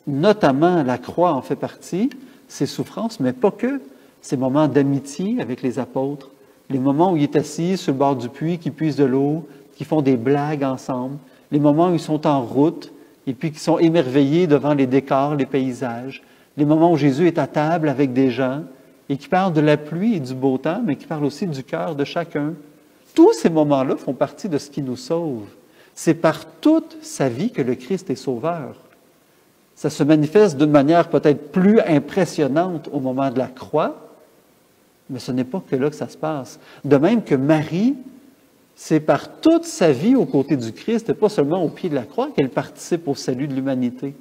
Notamment, la croix en fait partie, ses souffrances, mais pas que. Ces moments d'amitié avec les apôtres, les moments où il est assis sur le bord du puits, qui puisent de l'eau, qui font des blagues ensemble, les moments où ils sont en route et puis qui sont émerveillés devant les décors, les paysages, les moments où Jésus est à table avec des gens et qui parle de la pluie et du beau temps, mais qui parle aussi du cœur de chacun. Tous ces moments-là font partie de ce qui nous sauve. C'est par toute sa vie que le Christ est sauveur. Ça se manifeste d'une manière peut-être plus impressionnante au moment de la croix, mais ce n'est pas que là que ça se passe. De même que Marie, c'est par toute sa vie aux côtés du Christ, et pas seulement au pied de la croix, qu'elle participe au salut de l'humanité.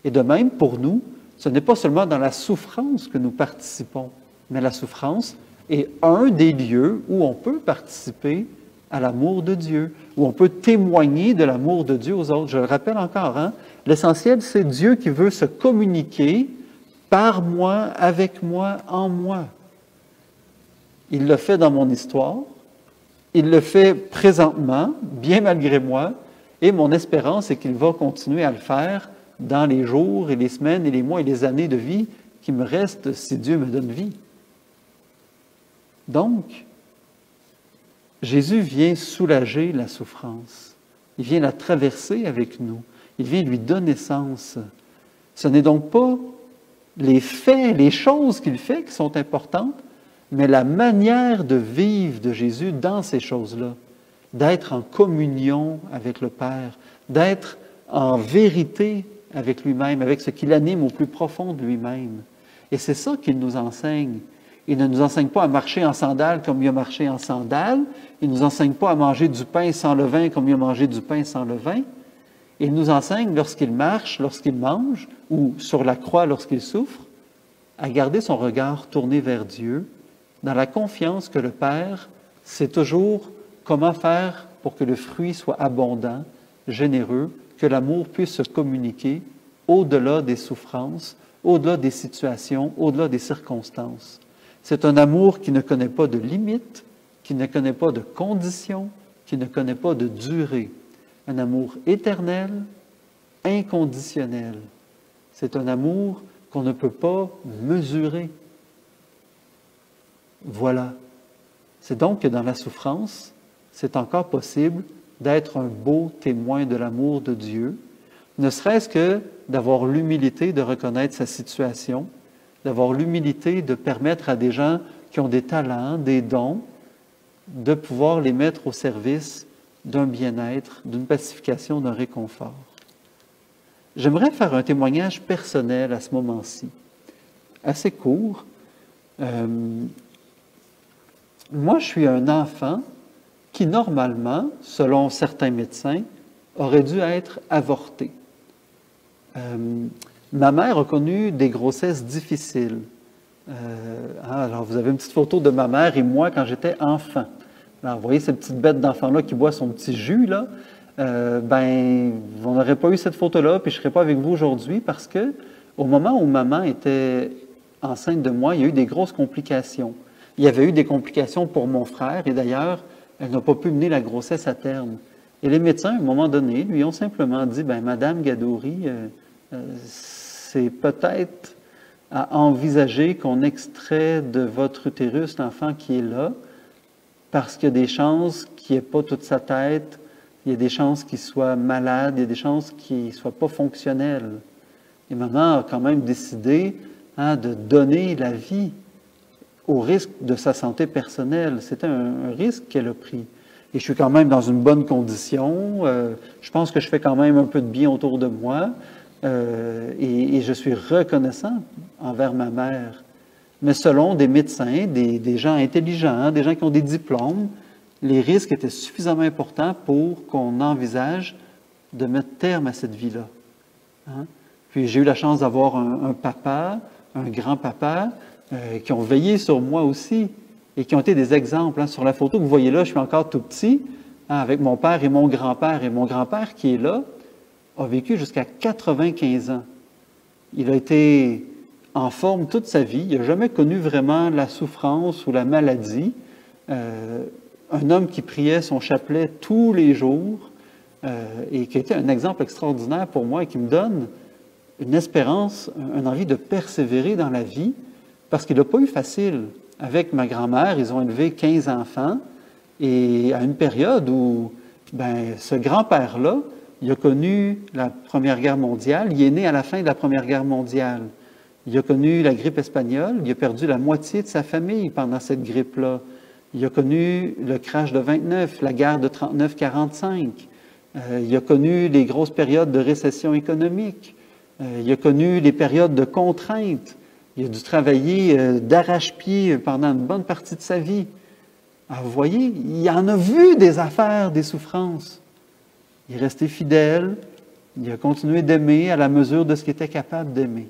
Et de même, pour nous, ce n'est pas seulement dans la souffrance que nous participons, mais la souffrance est un des lieux où on peut participer à l'amour de Dieu, où on peut témoigner de l'amour de Dieu aux autres. Je le rappelle encore, l'essentiel, c'est Dieu qui veut se communiquer par moi, avec moi, en moi. Il le fait dans mon histoire, il le fait présentement, bien malgré moi, et mon espérance est qu'il va continuer à le faire dans les jours et les semaines et les mois et les années de vie qui me restent si Dieu me donne vie. Donc, Jésus vient soulager la souffrance. Il vient la traverser avec nous. Il vient lui donner sens. Ce n'est donc pas les faits, les choses qu'il fait qui sont importantes, mais la manière de vivre de Jésus dans ces choses-là, d'être en communion avec le Père, d'être en vérité avec lui-même, avec ce qui l'anime au plus profond de lui-même. Et c'est ça qu'il nous enseigne. Il ne nous enseigne pas à marcher en sandales comme il a marché en sandales. Il ne nous enseigne pas à manger du pain sans levain comme il a mangé du pain sans levain. Il nous enseigne, lorsqu'il marche, lorsqu'il mange, ou sur la croix lorsqu'il souffre, à garder son regard tourné vers Dieu, dans la confiance que le Père sait toujours comment faire pour que le fruit soit abondant, généreux, que l'amour puisse se communiquer au-delà des souffrances, au-delà des situations, au-delà des circonstances. C'est un amour qui ne connaît pas de limites, qui ne connaît pas de conditions, qui ne connaît pas de durée. Un amour éternel, inconditionnel. C'est un amour qu'on ne peut pas mesurer. Voilà. C'est donc que dans la souffrance, c'est encore possible d'être un beau témoin de l'amour de Dieu, ne serait-ce que d'avoir l'humilité de reconnaître sa situation, d'avoir l'humilité de permettre à des gens qui ont des talents, des dons, de pouvoir les mettre au service d'un bien-être, d'une pacification, d'un réconfort. J'aimerais faire un témoignage personnel à ce moment-ci, assez court. Moi, je suis un enfant qui, normalement, selon certains médecins, aurait dû être avorté. Ma mère a connu des grossesses difficiles. Alors, vous avez une petite photo de ma mère et moi quand j'étais enfant. Alors, vous voyez cette petite bête d'enfant-là qui boit son petit jus, là. On n'aurait pas eu cette photo-là, puis je ne serais pas avec vous aujourd'hui parce que au moment où maman était enceinte de moi, il y a eu des grosses complications. Il y avait eu des complications pour mon frère, et d'ailleurs, elle n'a pas pu mener la grossesse à terme. Et les médecins, à un moment donné, lui ont simplement dit, Madame Gadouri, c'est peut-être à envisager qu'on extrait de votre utérus l'enfant qui est là, parce qu'il y a des chances qu'il n'y ait pas toute sa tête, il y a des chances qu'il soit malade, il y a des chances qu'il ne soit pas fonctionnel. Et maman a quand même décidé de donner la vie au risque de sa santé personnelle. C'était un risque qu'elle a pris. Et je suis quand même dans une bonne condition. Je pense que je fais quand même un peu de bien autour de moi. Et je suis reconnaissant envers ma mère. Mais selon des médecins, des gens intelligents, des gens qui ont des diplômes, les risques étaient suffisamment importants pour qu'on envisage de mettre terme à cette vie-là. Hein? Puis j'ai eu la chance d'avoir un papa, un grand-papa, qui ont veillé sur moi aussi et qui ont été des exemples. Hein. Sur la photo que vous voyez là, je suis encore tout petit, hein, avec mon père et mon grand-père. Et mon grand-père qui est là a vécu jusqu'à 95 ans. Il a été en forme toute sa vie. Il n'a jamais connu vraiment la souffrance ou la maladie. Un homme qui priait son chapelet tous les jours et qui a été un exemple extraordinaire pour moi et qui me donne une espérance, une envie de persévérer dans la vie parce qu'il n'a pas eu facile. Avec ma grand-mère, ils ont élevé 15 enfants et à une période où ce grand-père-là, il a connu la Première Guerre mondiale, il est né à la fin de la Première Guerre mondiale. Il a connu la grippe espagnole, il a perdu la moitié de sa famille pendant cette grippe-là. Il a connu le crash de 29, la guerre de 39-45. Il a connu les grosses périodes de récession économique. Il a connu les périodes de contraintes. Il a dû travailler d'arrache-pied pendant une bonne partie de sa vie. Alors, vous voyez, il en a vu des affaires, des souffrances. Il est resté fidèle. Il a continué d'aimer à la mesure de ce qu'il était capable d'aimer.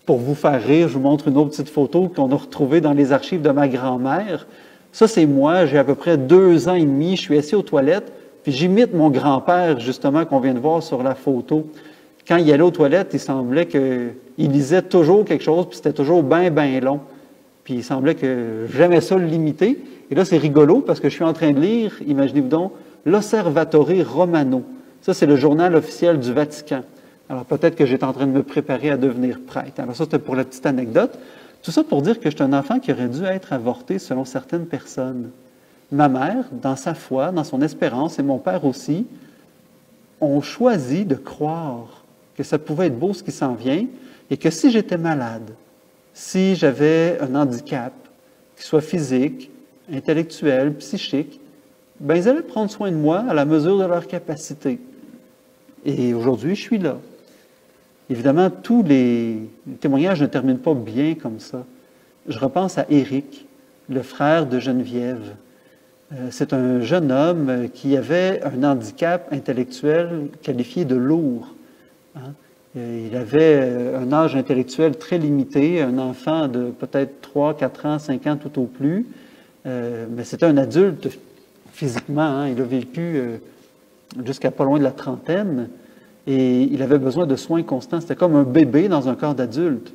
Pour vous faire rire, je vous montre une autre petite photo qu'on a retrouvée dans les archives de ma grand-mère. Ça, c'est moi, j'ai à peu près 2 ans et demi, je suis assis aux toilettes, puis j'imite mon grand-père, justement, qu'on vient de voir sur la photo. Quand il allait aux toilettes, il semblait qu'il lisait toujours quelque chose, puis c'était toujours bien, bien long. Puis il semblait que j'aimais ça l'imiter. Et là, c'est rigolo, parce que je suis en train de lire, imaginez-vous donc, l'Osservatore Romano. Ça, c'est le journal officiel du Vatican. Alors, peut-être que j'étais en train de me préparer à devenir prêtre. Alors ça, c'était pour la petite anecdote. Tout ça pour dire que j'étais un enfant qui aurait dû être avorté selon certaines personnes. Ma mère, dans sa foi, dans son espérance, et mon père aussi, ont choisi de croire que ça pouvait être beau ce qui s'en vient, et que si j'étais malade, si j'avais un handicap, qu'il soit physique, intellectuel, psychique, ils allaient prendre soin de moi à la mesure de leur capacité. Et aujourd'hui, je suis là. Évidemment, tous les témoignages ne terminent pas bien comme ça. Je repense à Éric, le frère de Geneviève. C'est un jeune homme qui avait un handicap intellectuel qualifié de lourd. Hein? Il avait un âge intellectuel très limité, un enfant de peut-être 3, 4 ans, 5 ans tout au plus. Mais c'était un adulte physiquement. Hein? Il a vécu jusqu'à pas loin de la trentaine. Et il avait besoin de soins constants. C'était comme un bébé dans un corps d'adulte.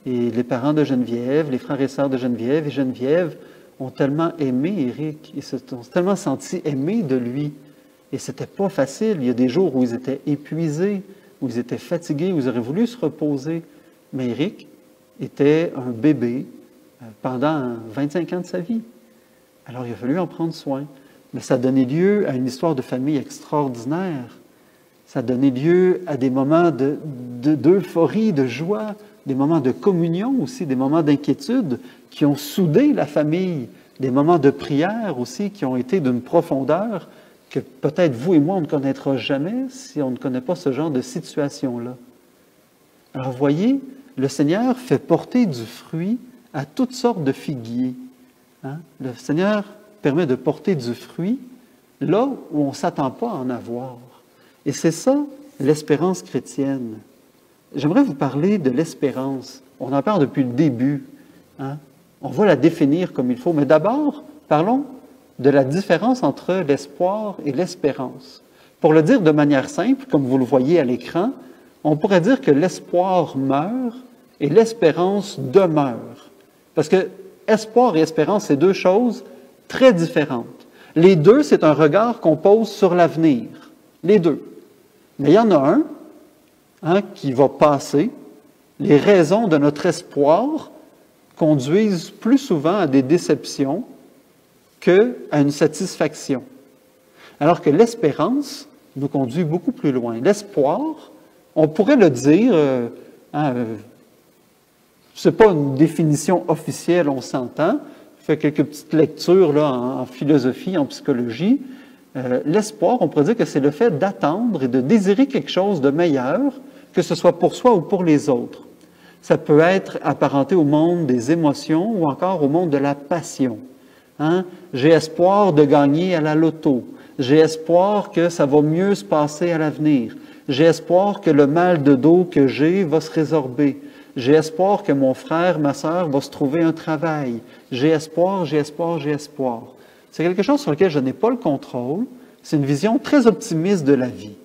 Et les parents de Geneviève, les frères et sœurs de Geneviève et Geneviève ont tellement aimé Éric. Ils se sont tellement sentis aimés de lui. Et c'était pas facile. Il y a des jours où ils étaient épuisés, où ils étaient fatigués, où ils auraient voulu se reposer. Mais Éric était un bébé pendant 25 ans de sa vie. Alors il a fallu en prendre soin. Mais ça a donné lieu à une histoire de famille extraordinaire. Ça a donné lieu à des moments d'euphorie, de joie, des moments de communion aussi, des moments d'inquiétude qui ont soudé la famille, des moments de prière aussi qui ont été d'une profondeur que peut-être vous et moi, on ne connaîtra jamais si on ne connaît pas ce genre de situation-là. Alors, vous voyez, le Seigneur fait porter du fruit à toutes sortes de figuiers. Hein? Le Seigneur permet de porter du fruit là où on ne s'attend pas à en avoir. Et c'est ça, l'espérance chrétienne. J'aimerais vous parler de l'espérance. On en parle depuis le début. Hein? On va la définir comme il faut. Mais d'abord, parlons de la différence entre l'espoir et l'espérance. Pour le dire de manière simple, comme vous le voyez à l'écran, on pourrait dire que l'espoir meurt et l'espérance demeure. Parce que espoir et espérance, c'est deux choses très différentes. Les deux, c'est un regard qu'on pose sur l'avenir. Les deux. Mais il y en a un qui va passer. Les raisons de notre espoir conduisent plus souvent à des déceptions qu'à une satisfaction. Alors que l'espérance nous conduit beaucoup plus loin. L'espoir, on pourrait le dire, c'est pas une définition officielle, on s'entend. Je fais quelques petites lectures là, en philosophie, en psychologie. L'espoir, on pourrait dire que c'est le fait d'attendre et de désirer quelque chose de meilleur, que ce soit pour soi ou pour les autres. Ça peut être apparenté au monde des émotions ou encore au monde de la passion. Hein? J'ai espoir de gagner à la loto. J'ai espoir que ça va mieux se passer à l'avenir. J'ai espoir que le mal de dos que j'ai va se résorber. J'ai espoir que mon frère, ma sœur va se trouver un travail. J'ai espoir, j'ai espoir, j'ai espoir. C'est quelque chose sur lequel je n'ai pas le contrôle. C'est une vision très optimiste de la vie.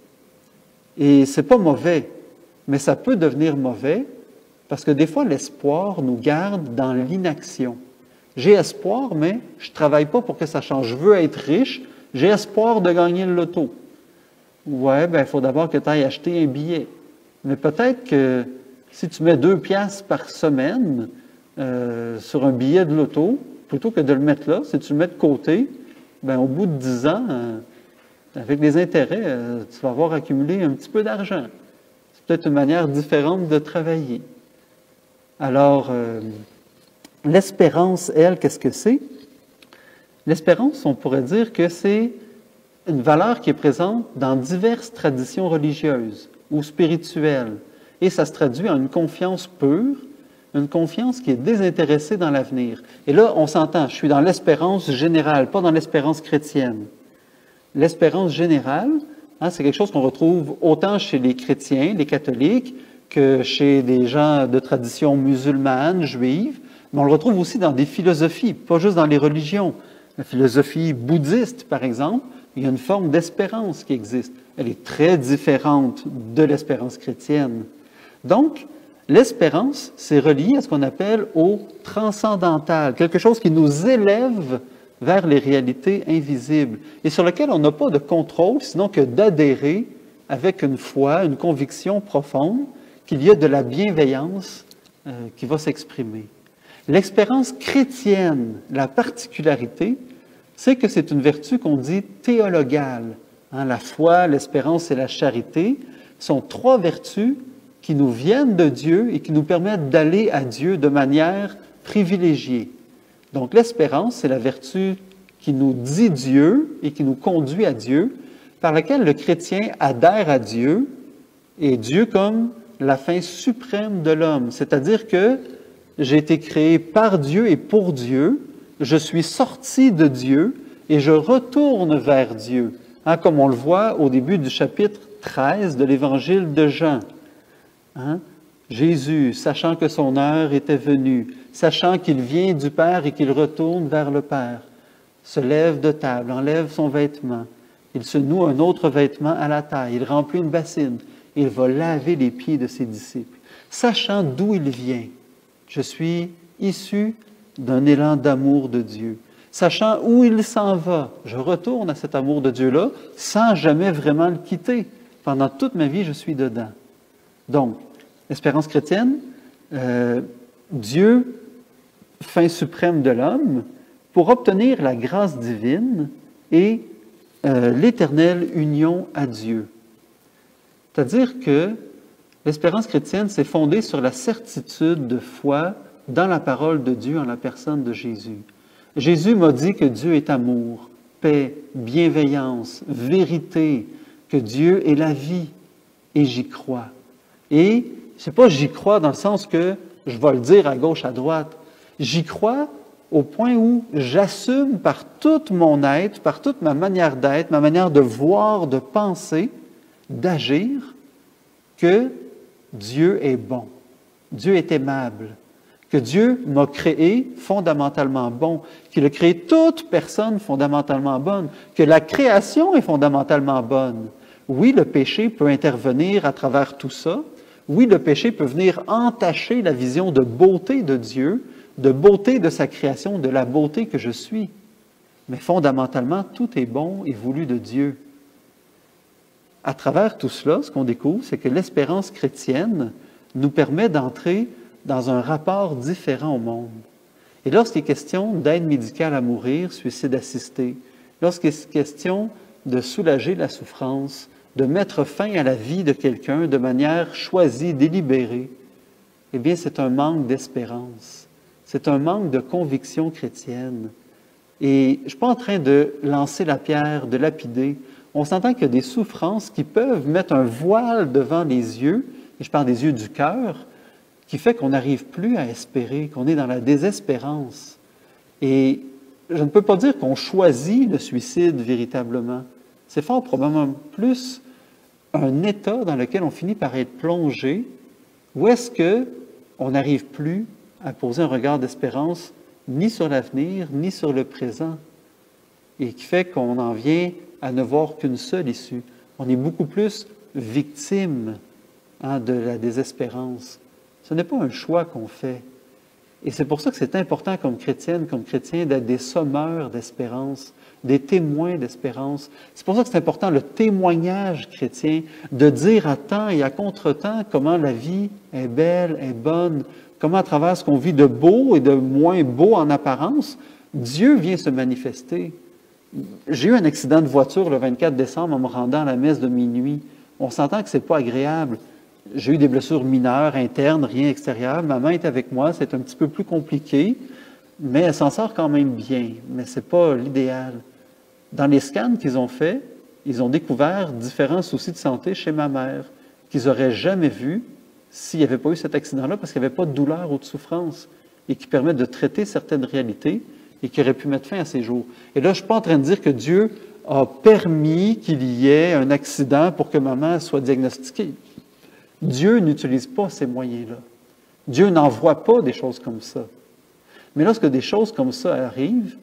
Et c'est pas mauvais, mais ça peut devenir mauvais parce que des fois, l'espoir nous garde dans l'inaction. J'ai espoir, mais je ne travaille pas pour que ça change. Je veux être riche, j'ai espoir de gagner le loto. Ouais, il faut d'abord que tu ailles acheter un billet. Mais peut-être que si tu mets 2 piastres par semaine sur un billet de loto, plutôt que de le mettre là, si tu le mets de côté, au bout de 10 ans, avec les intérêts, tu vas avoir accumulé un petit peu d'argent. C'est peut-être une manière différente de travailler. Alors, l'espérance, elle, qu'est-ce que c'est? L'espérance, on pourrait dire que c'est une valeur qui est présente dans diverses traditions religieuses ou spirituelles. Et ça se traduit en une confiance pure, une confiance qui est désintéressée dans l'avenir. Et là, on s'entend, je suis dans l'espérance générale, pas dans l'espérance chrétienne. L'espérance générale, c'est quelque chose qu'on retrouve autant chez les chrétiens, les catholiques, que chez des gens de tradition musulmane, juive, mais on le retrouve aussi dans des philosophies, pas juste dans les religions. La philosophie bouddhiste, par exemple, il y a une forme d'espérance qui existe. Elle est très différente de l'espérance chrétienne. Donc, l'espérance, c'est relié à ce qu'on appelle au transcendantal, quelque chose qui nous élève vers les réalités invisibles et sur lequel on n'a pas de contrôle, sinon que d'adhérer avec une foi, une conviction profonde qu'il y a de la bienveillance qui va s'exprimer. L'expérience chrétienne, la particularité, c'est que c'est une vertu qu'on dit théologale. La foi, l'espérance et la charité sont 3 vertus qui nous viennent de Dieu et qui nous permettent d'aller à Dieu de manière privilégiée. Donc l'espérance, c'est la vertu qui nous dit Dieu et qui nous conduit à Dieu, par laquelle le chrétien adhère à Dieu et Dieu comme la fin suprême de l'homme. C'est-à-dire que j'ai été créé par Dieu et pour Dieu, je suis sorti de Dieu et je retourne vers Dieu, comme on le voit au début du chapitre 13 de l'Évangile de Jean. Jésus, sachant que son heure était venue, sachant qu'il vient du Père et qu'il retourne vers le Père, se lève de table, enlève son vêtement, il se noue un autre vêtement à la taille, il remplit une bassine, il va laver les pieds de ses disciples. Sachant d'où il vient, je suis issu d'un élan d'amour de Dieu. Sachant où il s'en va, je retourne à cet amour de Dieu-là sans jamais vraiment le quitter. Pendant toute ma vie, je suis dedans. Donc, l'espérance chrétienne, Dieu, fin suprême de l'homme, pour obtenir la grâce divine et l'éternelle union à Dieu. C'est-à-dire que l'espérance chrétienne s'est fondée sur la certitude de foi dans la parole de Dieu en la personne de Jésus. Jésus m'a dit que Dieu est amour, paix, bienveillance, vérité, que Dieu est la vie, et j'y crois. Et je ne sais pas, j'y crois dans le sens que je vais le dire à gauche, à droite. J'y crois au point où j'assume par tout mon être, par toute ma manière d'être, ma manière de voir, de penser, d'agir, que Dieu est bon, Dieu est aimable, que Dieu m'a créé fondamentalement bon, qu'il a créé toute personne fondamentalement bonne, que la création est fondamentalement bonne. Oui, le péché peut intervenir à travers tout ça. Oui, le péché peut venir entacher la vision de beauté de Dieu, de beauté de sa création, de la beauté que je suis. Mais fondamentalement, tout est bon et voulu de Dieu. À travers tout cela, ce qu'on découvre, c'est que l'espérance chrétienne nous permet d'entrer dans un rapport différent au monde. Et lorsqu'il est question d'aide médicale à mourir, suicide assisté, lorsqu'il est question de soulager la souffrance, de mettre fin à la vie de quelqu'un de manière choisie, délibérée, eh bien, c'est un manque d'espérance. C'est un manque de conviction chrétienne. Et je ne suis pas en train de lancer la pierre, de lapider. On s'entend qu'il y a des souffrances qui peuvent mettre un voile devant les yeux, et je parle des yeux du cœur, qui fait qu'on n'arrive plus à espérer, qu'on est dans la désespérance. Et je ne peux pas dire qu'on choisit le suicide véritablement. C'est fort probablement plus un état dans lequel on finit par être plongé, où est-ce qu'on n'arrive plus à poser un regard d'espérance ni sur l'avenir, ni sur le présent, et qui fait qu'on en vient à ne voir qu'une seule issue. On est beaucoup plus victime de la désespérance. Ce n'est pas un choix qu'on fait. Et c'est pour ça que c'est important comme chrétienne, comme chrétien, d'être des sommeurs d'espérance, des témoins d'espérance. C'est pour ça que c'est important le témoignage chrétien, de dire à temps et à contre-temps comment la vie est belle, est bonne, comment à travers ce qu'on vit de beau et de moins beau en apparence, Dieu vient se manifester. J'ai eu un accident de voiture le 24 décembre en me rendant à la messe de minuit. On s'entend que ce n'est pas agréable. J'ai eu des blessures mineures, internes, rien extérieur. Ma main est avec moi, c'est un petit peu plus compliqué, mais elle s'en sort quand même bien. Mais ce n'est pas l'idéal. Dans les scans qu'ils ont faits, ils ont découvert différents soucis de santé chez ma mère qu'ils n'auraient jamais vus s'il n'y avait pas eu cet accident-là, parce qu'il n'y avait pas de douleur ou de souffrance, et qui permettent de traiter certaines réalités et qui auraient pu mettre fin à ces jours. Et là, je ne suis pas en train de dire que Dieu a permis qu'il y ait un accident pour que maman soit diagnostiquée. Dieu n'utilise pas ces moyens-là. Dieu n'envoie pas des choses comme ça. Mais lorsque des choses comme ça arrivent,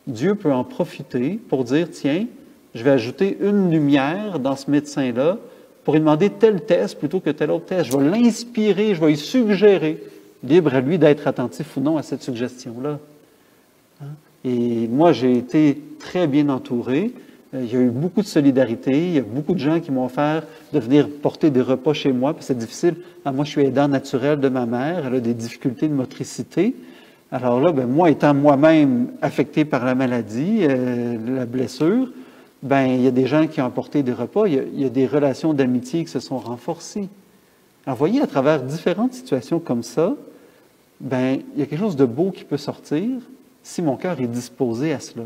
Dieu peut en profiter pour dire, tiens, je vais ajouter une lumière dans ce médecin-là pour lui demander tel test plutôt que tel autre test. Je vais l'inspirer, je vais lui suggérer. Libre à lui d'être attentif ou non à cette suggestion-là. Et moi, j'ai été très bien entouré. Il y a eu beaucoup de solidarité. Il y a beaucoup de gens qui m'ont offert de venir porter des repas chez moi. Puis c'est difficile. Moi, je suis aidant naturel de ma mère. Elle a des difficultés de motricité. Alors là, moi, étant moi-même affecté par la maladie, la blessure, il y a des gens qui ont apporté des repas. Il y a des relations d'amitié qui se sont renforcées. Alors, vous voyez, à travers différentes situations comme ça, il y a quelque chose de beau qui peut sortir si mon cœur est disposé à cela.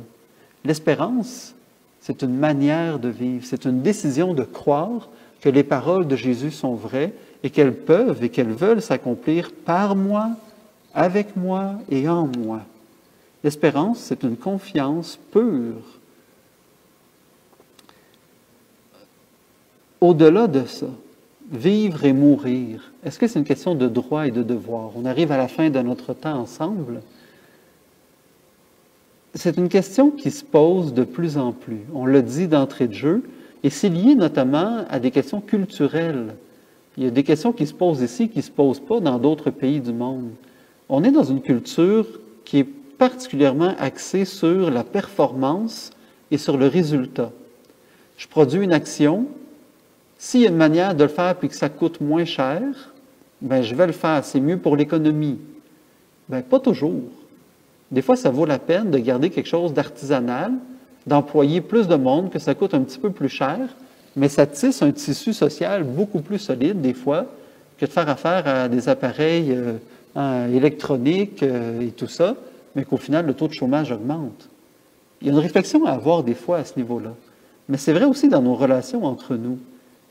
L'espérance, c'est une manière de vivre, c'est une décision de croire que les paroles de Jésus sont vraies et qu'elles peuvent et qu'elles veulent s'accomplir par moi, avec moi et en moi. L'espérance, c'est une confiance pure. Au-delà de ça, vivre et mourir, est-ce que c'est une question de droit et de devoir? On arrive à la fin de notre temps ensemble. C'est une question qui se pose de plus en plus. On le dit d'entrée de jeu, et c'est lié notamment à des questions culturelles. Il y a des questions qui se posent ici, qui ne se posent pas dans d'autres pays du monde. On est dans une culture qui est particulièrement axée sur la performance et sur le résultat. Je produis une action. S'il y a une manière de le faire puis que ça coûte moins cher, je vais le faire. C'est mieux pour l'économie. Pas toujours. Des fois, ça vaut la peine de garder quelque chose d'artisanal, d'employer plus de monde, que ça coûte un petit peu plus cher, mais ça tisse un tissu social beaucoup plus solide, des fois, que de faire affaire à des appareils électroniques et tout ça, mais qu'au final, le taux de chômage augmente. Il y a une réflexion à avoir des fois à ce niveau-là. Mais c'est vrai aussi dans nos relations entre nous.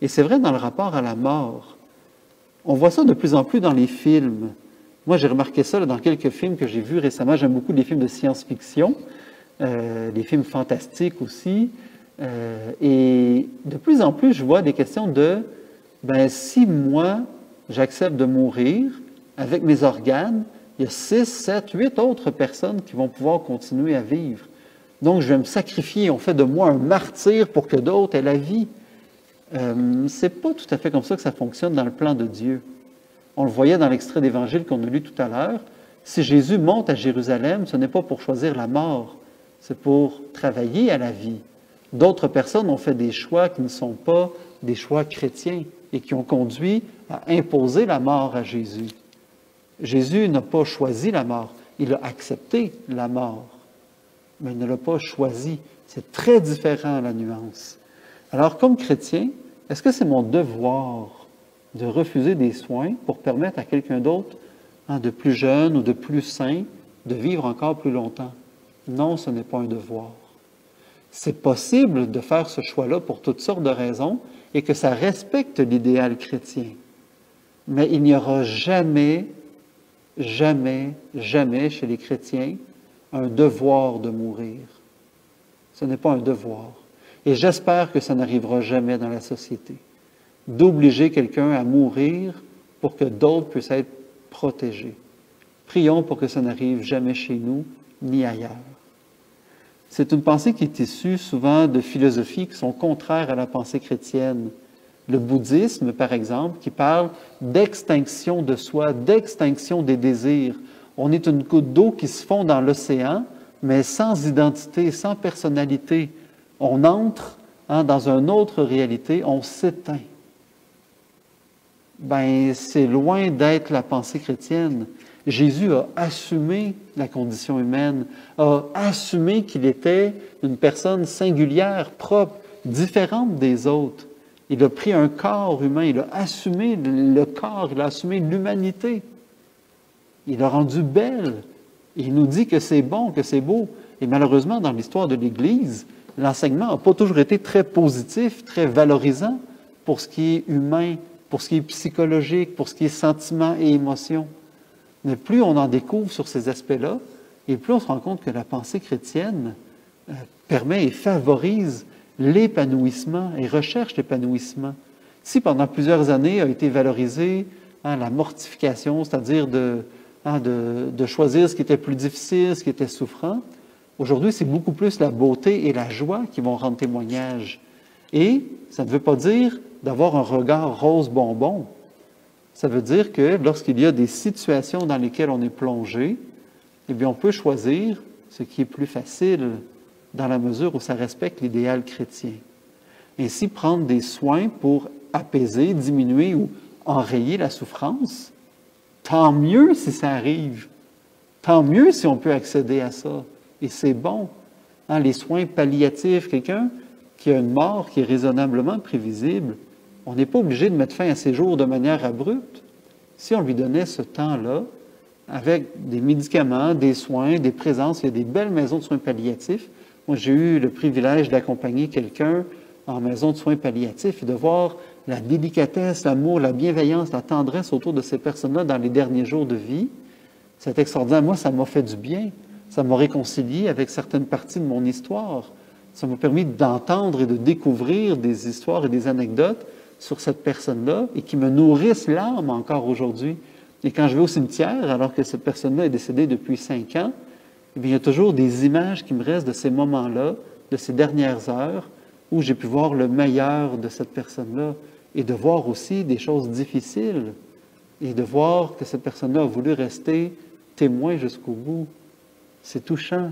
Et c'est vrai dans le rapport à la mort. On voit ça de plus en plus dans les films. Moi, j'ai remarqué ça dans quelques films que j'ai vus récemment. J'aime beaucoup les films de science-fiction, les films fantastiques aussi. Et de plus en plus, je vois des questions de, si moi, j'accepte de mourir avec mes organes, il y a 6, 7, 8 autres personnes qui vont pouvoir continuer à vivre. Donc, je vais me sacrifier. On fait de moi un martyr pour que d'autres aient la vie. C'est pas tout à fait comme ça que ça fonctionne dans le plan de Dieu. On le voyait dans l'extrait d'Évangile qu'on a lu tout à l'heure. Si Jésus monte à Jérusalem, ce n'est pas pour choisir la mort, c'est pour travailler à la vie. D'autres personnes ont fait des choix qui ne sont pas des choix chrétiens et qui ont conduit à imposer la mort à Jésus. Jésus n'a pas choisi la mort, il a accepté la mort, mais il ne l'a pas choisi. C'est très différent la nuance. Alors, comme chrétien, est-ce que c'est mon devoir de refuser des soins pour permettre à quelqu'un d'autre, de plus jeune ou de plus sain, de vivre encore plus longtemps? Non, ce n'est pas un devoir. C'est possible de faire ce choix-là pour toutes sortes de raisons et que ça respecte l'idéal chrétien. Mais il n'y aura jamais, jamais, jamais chez les chrétiens un devoir de mourir. Ce n'est pas un devoir. Et j'espère que ça n'arrivera jamais dans la société, d'obliger quelqu'un à mourir pour que d'autres puissent être protégés. Prions pour que ça n'arrive jamais chez nous, ni ailleurs. C'est une pensée qui est issue souvent de philosophies qui sont contraires à la pensée chrétienne. Le bouddhisme, par exemple, qui parle d'extinction de soi, d'extinction des désirs. On est une goutte d'eau qui se fond dans l'océan, mais sans identité, sans personnalité. On entre dans une autre réalité, on s'éteint. C'est loin d'être la pensée chrétienne. Jésus a assumé la condition humaine, a assumé qu'il était une personne singulière, propre, différente des autres. Il a pris un corps humain, il a assumé le corps, il a assumé l'humanité. Il l'a rendu belle. Il nous dit que c'est bon, que c'est beau. Et malheureusement, dans l'histoire de l'Église, l'enseignement n'a pas toujours été très positif, très valorisant pour ce qui est humain, pour ce qui est psychologique, pour ce qui est sentiment et émotion. Mais plus on en découvre sur ces aspects-là, et plus on se rend compte que la pensée chrétienne permet et favorise l'épanouissement et recherche l'épanouissement. Si pendant plusieurs années a été valorisée la mortification, c'est-à-dire de choisir ce qui était plus difficile, ce qui était souffrant, aujourd'hui c'est beaucoup plus la beauté et la joie qui vont rendre témoignage. Et ça ne veut pas dire d'avoir un regard rose bonbon. Ça veut dire que lorsqu'il y a des situations dans lesquelles on est plongé, eh bien on peut choisir ce qui est plus facile dans la mesure où ça respecte l'idéal chrétien. Ainsi, prendre des soins pour apaiser, diminuer ou enrayer la souffrance, tant mieux si ça arrive. Tant mieux si on peut accéder à ça. Et c'est bon. Les soins palliatifs, quelqu'un qui a une mort qui est raisonnablement prévisible, on n'est pas obligé de mettre fin à ses jours de manière abrupte. Si on lui donnait ce temps-là, avec des médicaments, des soins, des présences, il y a des belles maisons de soins palliatifs. Moi, j'ai eu le privilège d'accompagner quelqu'un en maison de soins palliatifs et de voir la délicatesse, l'amour, la bienveillance, la tendresse autour de ces personnes-là dans les derniers jours de vie. C'est extraordinaire. Moi, ça m'a fait du bien. Ça m'a réconcilié avec certaines parties de mon histoire. Ça m'a permis d'entendre et de découvrir des histoires et des anecdotes sur cette personne-là et qui me nourrissent l'âme encore aujourd'hui. Et quand je vais au cimetière, alors que cette personne-là est décédée depuis 5 ans, eh bien, il y a toujours des images qui me restent de ces moments-là, de ces dernières heures, où j'ai pu voir le meilleur de cette personne-là et de voir aussi des choses difficiles et de voir que cette personne-là a voulu rester témoin jusqu'au bout. C'est touchant.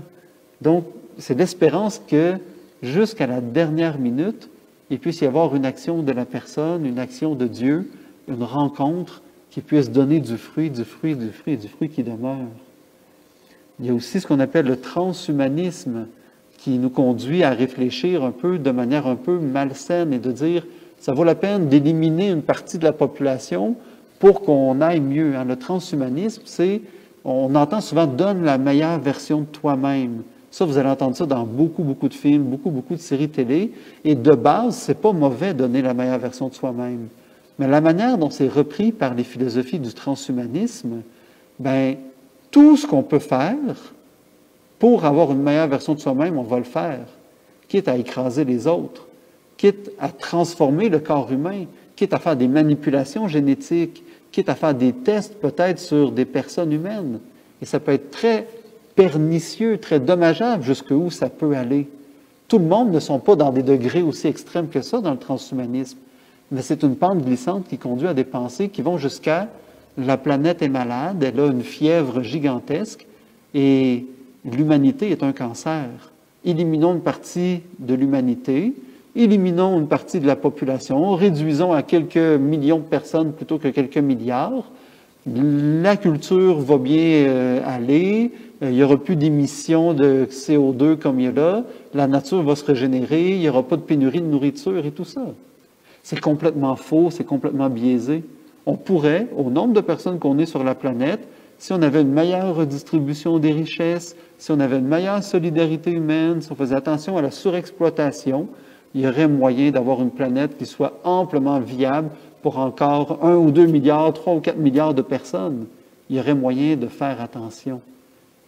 Donc, c'est l'espérance que jusqu'à la dernière minute, il puisse y avoir une action de la personne, une action de Dieu, une rencontre qui puisse donner du fruit qui demeure. Il y a aussi ce qu'on appelle le transhumanisme qui nous conduit à réfléchir un peu de manière un peu malsaine et de dire ça vaut la peine d'éliminer une partie de la population pour qu'on aille mieux. Le transhumanisme, on entend souvent « donne la meilleure version de toi-même ». Ça, vous allez entendre ça dans beaucoup de films, beaucoup de séries télé. Et de base, c'est pas mauvais donner la meilleure version de soi-même. Mais la manière dont c'est repris par les philosophies du transhumanisme, tout ce qu'on peut faire pour avoir une meilleure version de soi-même, on va le faire. Quitte à écraser les autres, quitte à transformer le corps humain, quitte à faire des manipulations génétiques, quitte à faire des tests peut-être sur des personnes humaines. Et ça peut être très pernicieux, très dommageable jusqu'où ça peut aller. Tout le monde ne sont pas dans des degrés aussi extrêmes que ça dans le transhumanisme, mais c'est une pente glissante qui conduit à des pensées qui vont jusqu'à la planète est malade, elle a une fièvre gigantesque et l'humanité est un cancer. Éliminons une partie de l'humanité, éliminons une partie de la population, réduisons à quelques millions de personnes plutôt que quelques milliards. La culture va bien aller, il n'y aura plus d'émissions de CO2 comme il y a là, la nature va se régénérer, il n'y aura pas de pénurie de nourriture et tout ça. C'est complètement faux, c'est complètement biaisé. On pourrait, au nombre de personnes qu'on est sur la planète, si on avait une meilleure redistribution des richesses, si on avait une meilleure solidarité humaine, si on faisait attention à la surexploitation, il y aurait moyen d'avoir une planète qui soit amplement viable pour encore 1 ou 2 milliards, 3 ou 4 milliards de personnes. Il y aurait moyen de faire attention.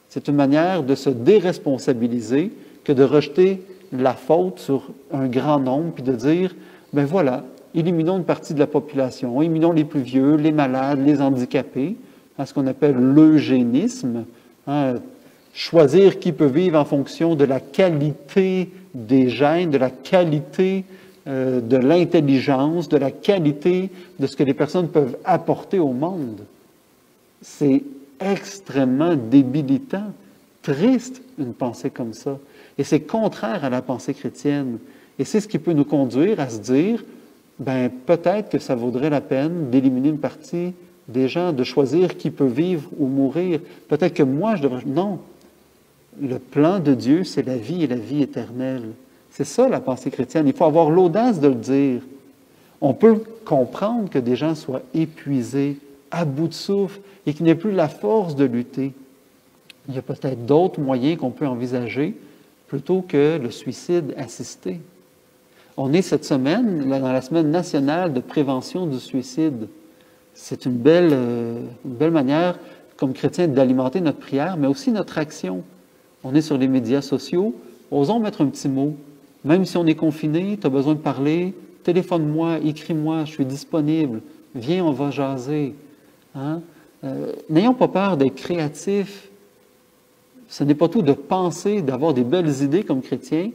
C'est une manière de se déresponsabiliser que de rejeter la faute sur un grand nombre, puis de dire, ben voilà, éliminons une partie de la population, éliminons les plus vieux, les malades, les handicapés, à ce qu'on appelle l'eugénisme, hein, choisir qui peut vivre en fonction de la qualité des gènes, de la qualité de l'intelligence, de la qualité de ce que les personnes peuvent apporter au monde. C'est extrêmement débilitant, triste, une pensée comme ça. Et c'est contraire à la pensée chrétienne. Et c'est ce qui peut nous conduire à se dire, ben peut-être que ça vaudrait la peine d'éliminer une partie des gens, de choisir qui peut vivre ou mourir. Peut-être que moi, je devrais... Non. Le plan de Dieu, c'est la vie et la vie éternelle. C'est ça la pensée chrétienne. Il faut avoir l'audace de le dire. On peut comprendre que des gens soient épuisés, à bout de souffle, et qu'ils n'aient plus la force de lutter. Il y a peut-être d'autres moyens qu'on peut envisager plutôt que le suicide assisté. On est cette semaine dans la semaine nationale de prévention du suicide. C'est une belle manière, comme chrétiens, d'alimenter notre prière, mais aussi notre action. On est sur les médias sociaux, osons mettre un petit mot. Même si on est confiné, tu as besoin de parler, téléphone-moi, écris-moi, je suis disponible. Viens, on va jaser. Hein? N'ayons pas peur d'être créatifs. Ce n'est pas tout de penser, d'avoir des belles idées comme chrétiens,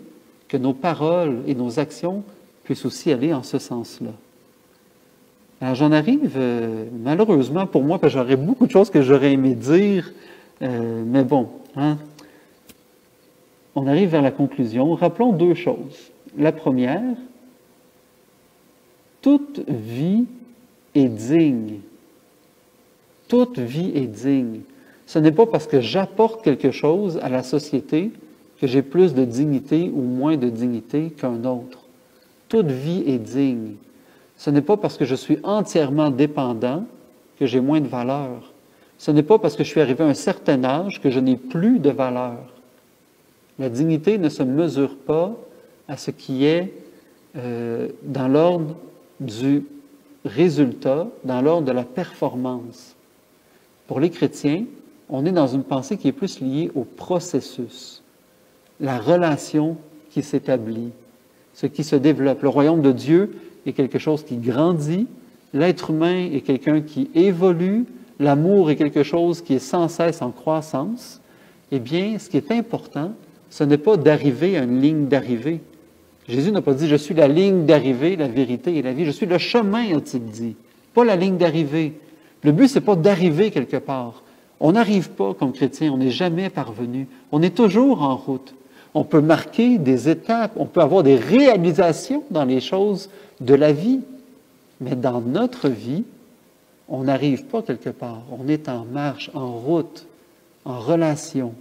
que nos paroles et nos actions puissent aussi aller en ce sens-là. Alors j'en arrive, malheureusement pour moi, parce que j'aurais beaucoup de choses que j'aurais aimé dire, mais bon, hein? On arrive vers la conclusion. Rappelons deux choses. La première, toute vie est digne. Toute vie est digne. Ce n'est pas parce que j'apporte quelque chose à la société que j'ai plus de dignité ou moins de dignité qu'un autre. Toute vie est digne. Ce n'est pas parce que je suis entièrement dépendant que j'ai moins de valeur. Ce n'est pas parce que je suis arrivé à un certain âge que je n'ai plus de valeur. La dignité ne se mesure pas à ce qui est dans l'ordre du résultat, dans l'ordre de la performance. Pour les chrétiens, on est dans une pensée qui est plus liée au processus, la relation qui s'établit, ce qui se développe. Le royaume de Dieu est quelque chose qui grandit, l'être humain est quelqu'un qui évolue, l'amour est quelque chose qui est sans cesse en croissance. Eh bien, ce qui est important, ce n'est pas d'arriver à une ligne d'arrivée. Jésus n'a pas dit « je suis la ligne d'arrivée, la vérité et la vie ». Je suis le chemin, a-t-il dit, pas la ligne d'arrivée. Le but, c'est pas d'arriver quelque part. On n'arrive pas comme chrétien, on n'est jamais parvenu. On est toujours en route. On peut marquer des étapes, on peut avoir des réalisations dans les choses de la vie. Mais dans notre vie, on n'arrive pas quelque part. On est en marche, en route, en relation.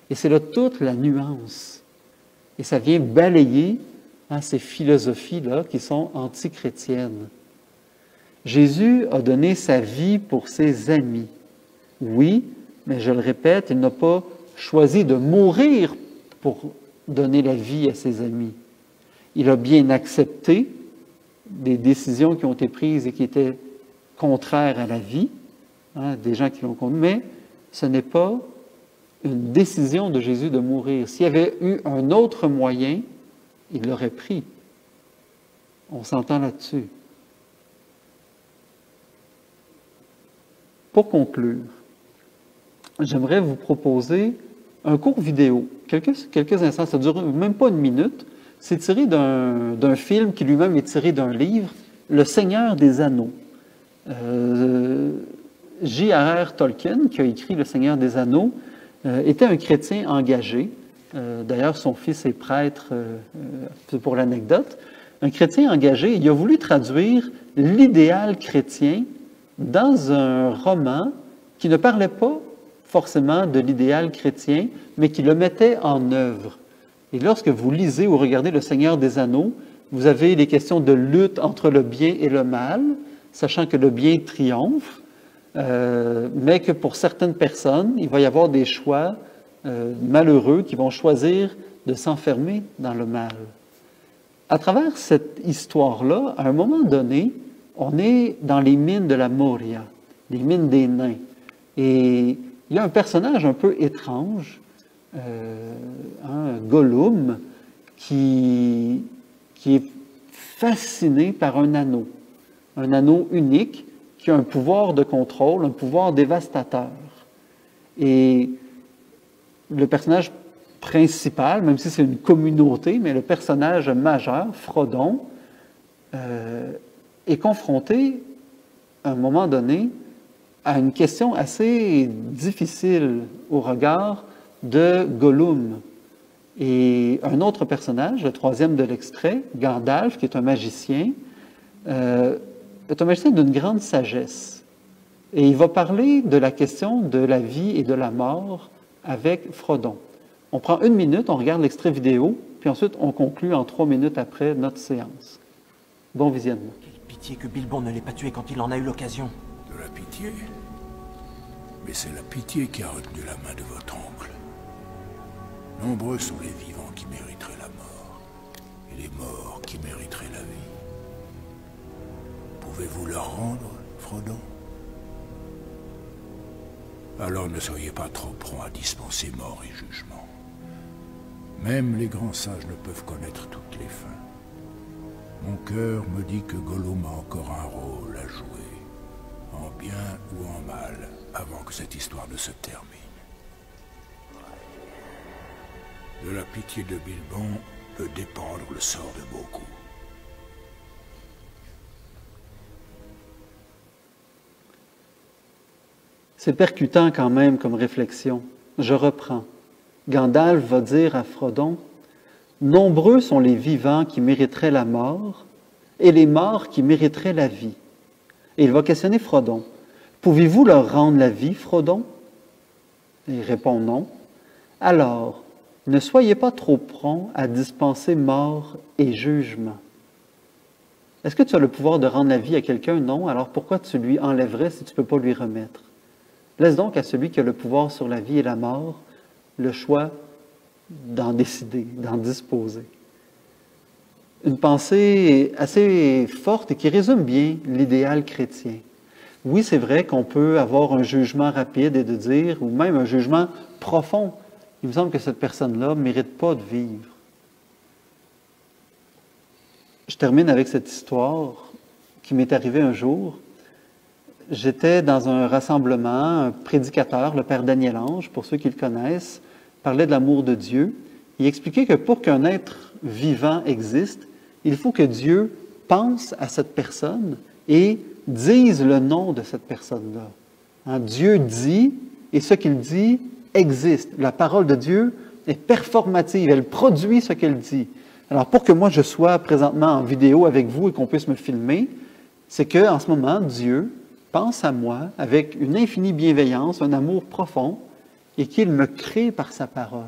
Et c'est là toute la nuance. Et ça vient balayer ces philosophies-là qui sont anti-chrétiennes. Jésus a donné sa vie pour ses amis. Oui, mais je le répète, il n'a pas choisi de mourir pour donner la vie à ses amis. Il a bien accepté des décisions qui ont été prises et qui étaient contraires à la vie, des gens qui l'ont connu, mais ce n'est pas une décision de Jésus de mourir. S'il y avait eu un autre moyen, il l'aurait pris. On s'entend là-dessus. Pour conclure, j'aimerais vous proposer un court vidéo, quelques instants, ça ne dure même pas une minute. C'est tiré d'un film qui lui-même est tiré d'un livre, Le Seigneur des Anneaux. J.R.R. Tolkien, qui a écrit Le Seigneur des Anneaux, était un chrétien engagé. D'ailleurs, son fils est prêtre, pour l'anecdote. Un chrétien engagé, il a voulu traduire l'idéal chrétien dans un roman qui ne parlait pas forcément de l'idéal chrétien, mais qui le mettait en œuvre. Et lorsque vous lisez ou regardez Le Seigneur des Anneaux, vous avez les questions de lutte entre le bien et le mal, sachant que le bien triomphe, mais que pour certaines personnes, il va y avoir des choix malheureux qui vont choisir de s'enfermer dans le mal. À travers cette histoire-là, à un moment donné, on est dans les mines de la Moria, les mines des nains. Et il y a un personnage un peu étrange, Gollum, qui est fasciné par un anneau unique qui a un pouvoir de contrôle, un pouvoir dévastateur. Et le personnage principal, même si c'est une communauté, mais le personnage majeur, Frodon, est confronté, à un moment donné, à une question assez difficile au regard de Gollum. Et un autre personnage, le troisième de l'extrait, Gandalf, qui est un magicien d'une grande sagesse. Et il va parler de la question de la vie et de la mort avec Frodon. On prend 1 minute, on regarde l'extrait vidéo, puis ensuite on conclut en 3 minutes après notre séance. Bon visionnement. Quelle pitié que Bilbon ne l'ait pas tué quand il en a eu l'occasion. De la pitié? Mais c'est la pitié qui a retenu la main de votre oncle. Nombreux sont les vivants qui mériteraient la mort, et les morts qui mériteraient la vie. Pouvez-vous leur rendre, Frodon? Alors ne soyez pas trop prompt à dispenser mort et jugement. Même les grands sages ne peuvent connaître toutes les fins. Mon cœur me dit que Gollum a encore un rôle à jouer, en bien ou en mal, avant que cette histoire ne se termine. De la pitié de Bilbon peut dépendre le sort de beaucoup. C'est percutant quand même comme réflexion. Je reprends. Gandalf va dire à Frodon, « Nombreux sont les vivants qui mériteraient la mort et les morts qui mériteraient la vie. » Et il va questionner Frodon. « Pouvez-vous leur rendre la vie, Frodon? » Il répond non. « Alors, ne soyez pas trop prompt à dispenser mort et jugement. » Est-ce que tu as le pouvoir de rendre la vie à quelqu'un? Non. Alors pourquoi tu lui enlèverais si tu ne peux pas lui remettre? Laisse donc à celui qui a le pouvoir sur la vie et la mort le choix d'en décider, d'en disposer. Une pensée assez forte et qui résume bien l'idéal chrétien. Oui, c'est vrai qu'on peut avoir un jugement rapide et de dire, ou même un jugement profond, il me semble que cette personne-là ne mérite pas de vivre. Je termine avec cette histoire qui m'est arrivée un jour. J'étais dans un rassemblement, un prédicateur, le père Daniel Ange, pour ceux qui le connaissent, parlait de l'amour de Dieu. Il expliquait que pour qu'un être vivant existe, il faut que Dieu pense à cette personne et dise le nom de cette personne-là. Hein, Dieu dit, et ce qu'il dit existe. La parole de Dieu est performative, elle produit ce qu'elle dit. Alors pour que moi je sois présentement en vidéo avec vous et qu'on puisse me filmer, c'est qu'en ce moment, Dieu pense à moi avec une infinie bienveillance, un amour profond, et qu'il me crée par sa parole.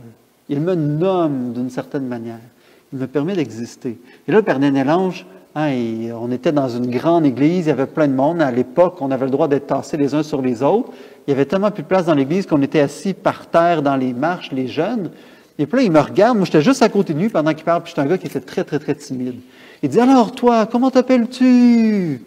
Il me nomme d'une certaine manière. Il me permet d'exister. Et là, le Père Daniel Ange, on était dans une grande église, il y avait plein de monde. À l'époque, on avait le droit d'être tassés les uns sur les autres. Il y avait tellement plus de place dans l'église qu'on était assis par terre dans les marches, les jeunes. Et puis là, il me regarde. Moi, j'étais juste à côté de lui pendant qu'il parle. Puis j'étais un gars qui était très, très, très timide. Il dit, « Alors, toi, comment t'appelles-tu?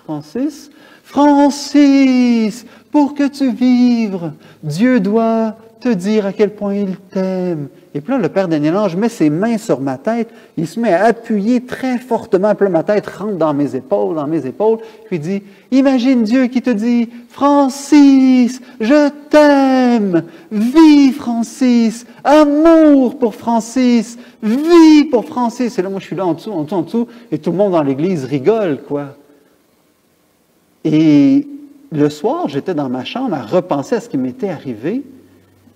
Francis? » « Francis, pour que tu vives, Dieu doit te dire à quel point il t'aime. » Et puis là, le Père Daniel Ange met ses mains sur ma tête, il se met à appuyer très fortement, puis là, ma tête rentre dans mes épaules, puis il dit, « Imagine Dieu qui te dit, « Francis, je t'aime, vis Francis, amour pour Francis, vis pour Francis. » Et là, moi, je suis là en dessous, et tout le monde dans l'église rigole, quoi. Et le soir, j'étais dans ma chambre à repenser à ce qui m'était arrivé,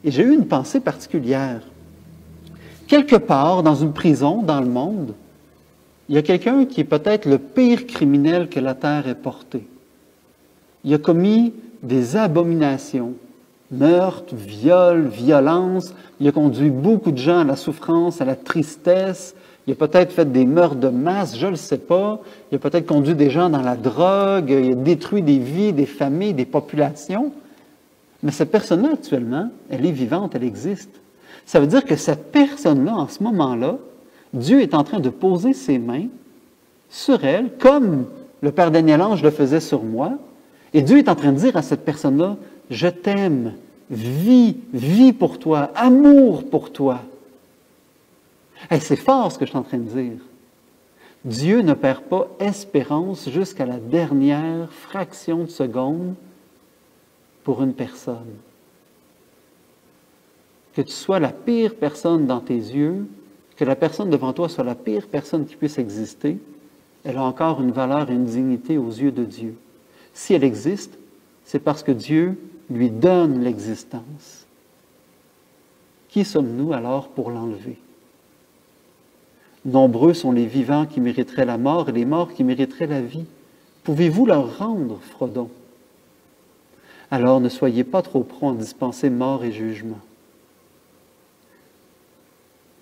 et j'ai eu une pensée particulière. Quelque part, dans une prison, dans le monde, il y a quelqu'un qui est peut-être le pire criminel que la terre ait porté. Il a commis des abominations, meurtres, viols, violences. Il a conduit beaucoup de gens à la souffrance, à la tristesse. Il a peut-être fait des meurtres de masse, je ne le sais pas. Il a peut-être conduit des gens dans la drogue. Il a détruit des vies, des familles, des populations. Mais cette personne-là, actuellement, elle est vivante, elle existe. Ça veut dire que cette personne-là, en ce moment-là, Dieu est en train de poser ses mains sur elle, comme le Père Daniel Ange le faisait sur moi. Et Dieu est en train de dire à cette personne-là, « Je t'aime, vis pour toi, amour pour toi. » Hey, c'est fort ce que je suis en train de dire. Dieu ne perd pas espérance jusqu'à la dernière fraction de seconde pour une personne. Que tu sois la pire personne dans tes yeux, que la personne devant toi soit la pire personne qui puisse exister, elle a encore une valeur et une dignité aux yeux de Dieu. Si elle existe, c'est parce que Dieu lui donne l'existence. Qui sommes-nous alors pour l'enlever? Nombreux sont les vivants qui mériteraient la mort et les morts qui mériteraient la vie. Pouvez-vous leur rendre, Frodon? Alors ne soyez pas trop prompt à dispenser mort et jugement.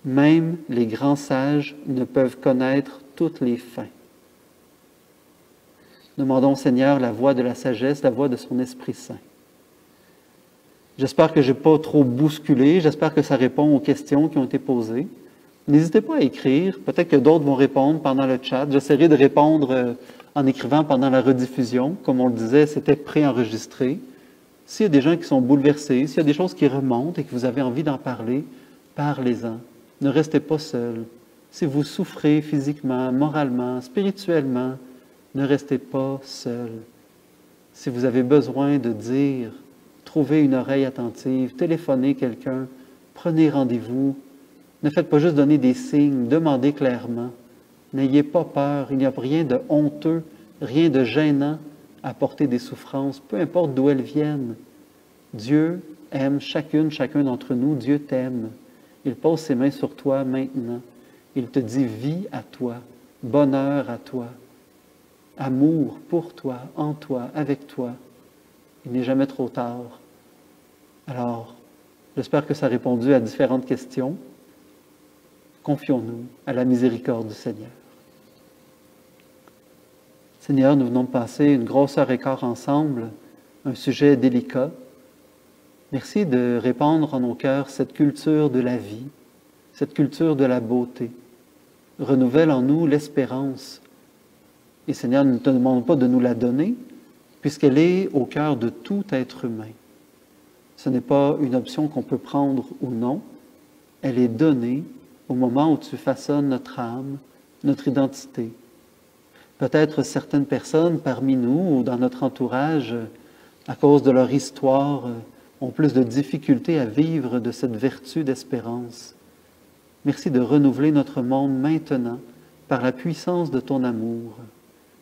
Même les grands sages ne peuvent connaître toutes les fins. Demandons au Seigneur la voie de la sagesse, la voie de son Esprit Saint. J'espère que je n'ai pas trop bousculé, j'espère que ça répond aux questions qui ont été posées. N'hésitez pas à écrire, peut-être que d'autres vont répondre pendant le chat. J'essaierai de répondre en écrivant pendant la rediffusion. Comme on le disait, c'était préenregistré. S'il y a des gens qui sont bouleversés, s'il y a des choses qui remontent et que vous avez envie d'en parler, parlez-en. Ne restez pas seul. Si vous souffrez physiquement, moralement, spirituellement, ne restez pas seul. Si vous avez besoin de dire, trouvez une oreille attentive, téléphonez quelqu'un, prenez rendez-vous. Ne faites pas juste donner des signes, demandez clairement. N'ayez pas peur, il n'y a rien de honteux, rien de gênant à porter des souffrances, peu importe d'où elles viennent. Dieu aime chacun d'entre nous, Dieu t'aime. Il pose ses mains sur toi maintenant. Il te dit vie à toi, bonheur à toi, amour pour toi, en toi, avec toi. Il n'est jamais trop tard. Alors, j'espère que ça a répondu à différentes questions. Confions-nous à la miséricorde du Seigneur. Seigneur, nous venons de passer une grosse heure et quart ensemble, un sujet délicat. Merci de répandre en nos cœurs cette culture de la vie, cette culture de la beauté. Renouvelle en nous l'espérance. Et Seigneur, nous ne te demandons pas de nous la donner, puisqu'elle est au cœur de tout être humain. Ce n'est pas une option qu'on peut prendre ou non, elle est donnée au moment où tu façonnes notre âme, notre identité. Peut-être certaines personnes parmi nous ou dans notre entourage, à cause de leur histoire, ont plus de difficultés à vivre de cette vertu d'espérance. Merci de renouveler notre monde maintenant par la puissance de ton amour.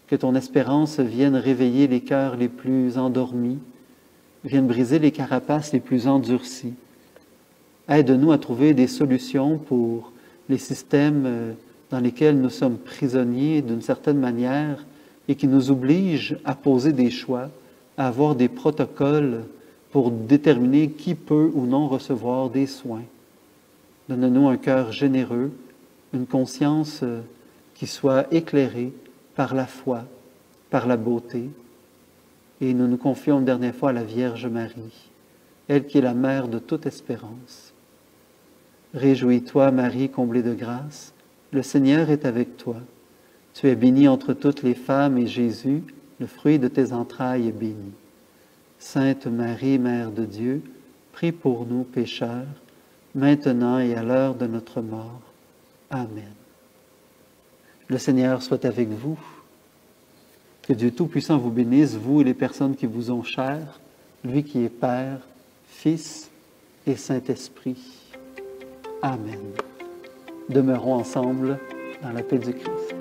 Que ton espérance vienne réveiller les cœurs les plus endormis, vienne briser les carapaces les plus endurcies. Aide-nous à trouver des solutions pour les systèmes dans lesquels nous sommes prisonniers d'une certaine manière et qui nous obligent à poser des choix, à avoir des protocoles pour déterminer qui peut ou non recevoir des soins. Donne-nous un cœur généreux, une conscience qui soit éclairée par la foi, par la beauté. Et nous nous confions une dernière fois à la Vierge Marie, elle qui est la mère de toute espérance. Réjouis-toi, Marie, comblée de grâce, le Seigneur est avec toi. Tu es bénie entre toutes les femmes et Jésus, le fruit de tes entrailles, est béni. Sainte Marie, Mère de Dieu, prie pour nous pécheurs, maintenant et à l'heure de notre mort. Amen. Le Seigneur soit avec vous. Que Dieu Tout-Puissant vous bénisse, vous et les personnes qui vous ont chères, lui qui est Père, Fils et Saint-Esprit. Amen. Demeurons ensemble dans la paix du Christ.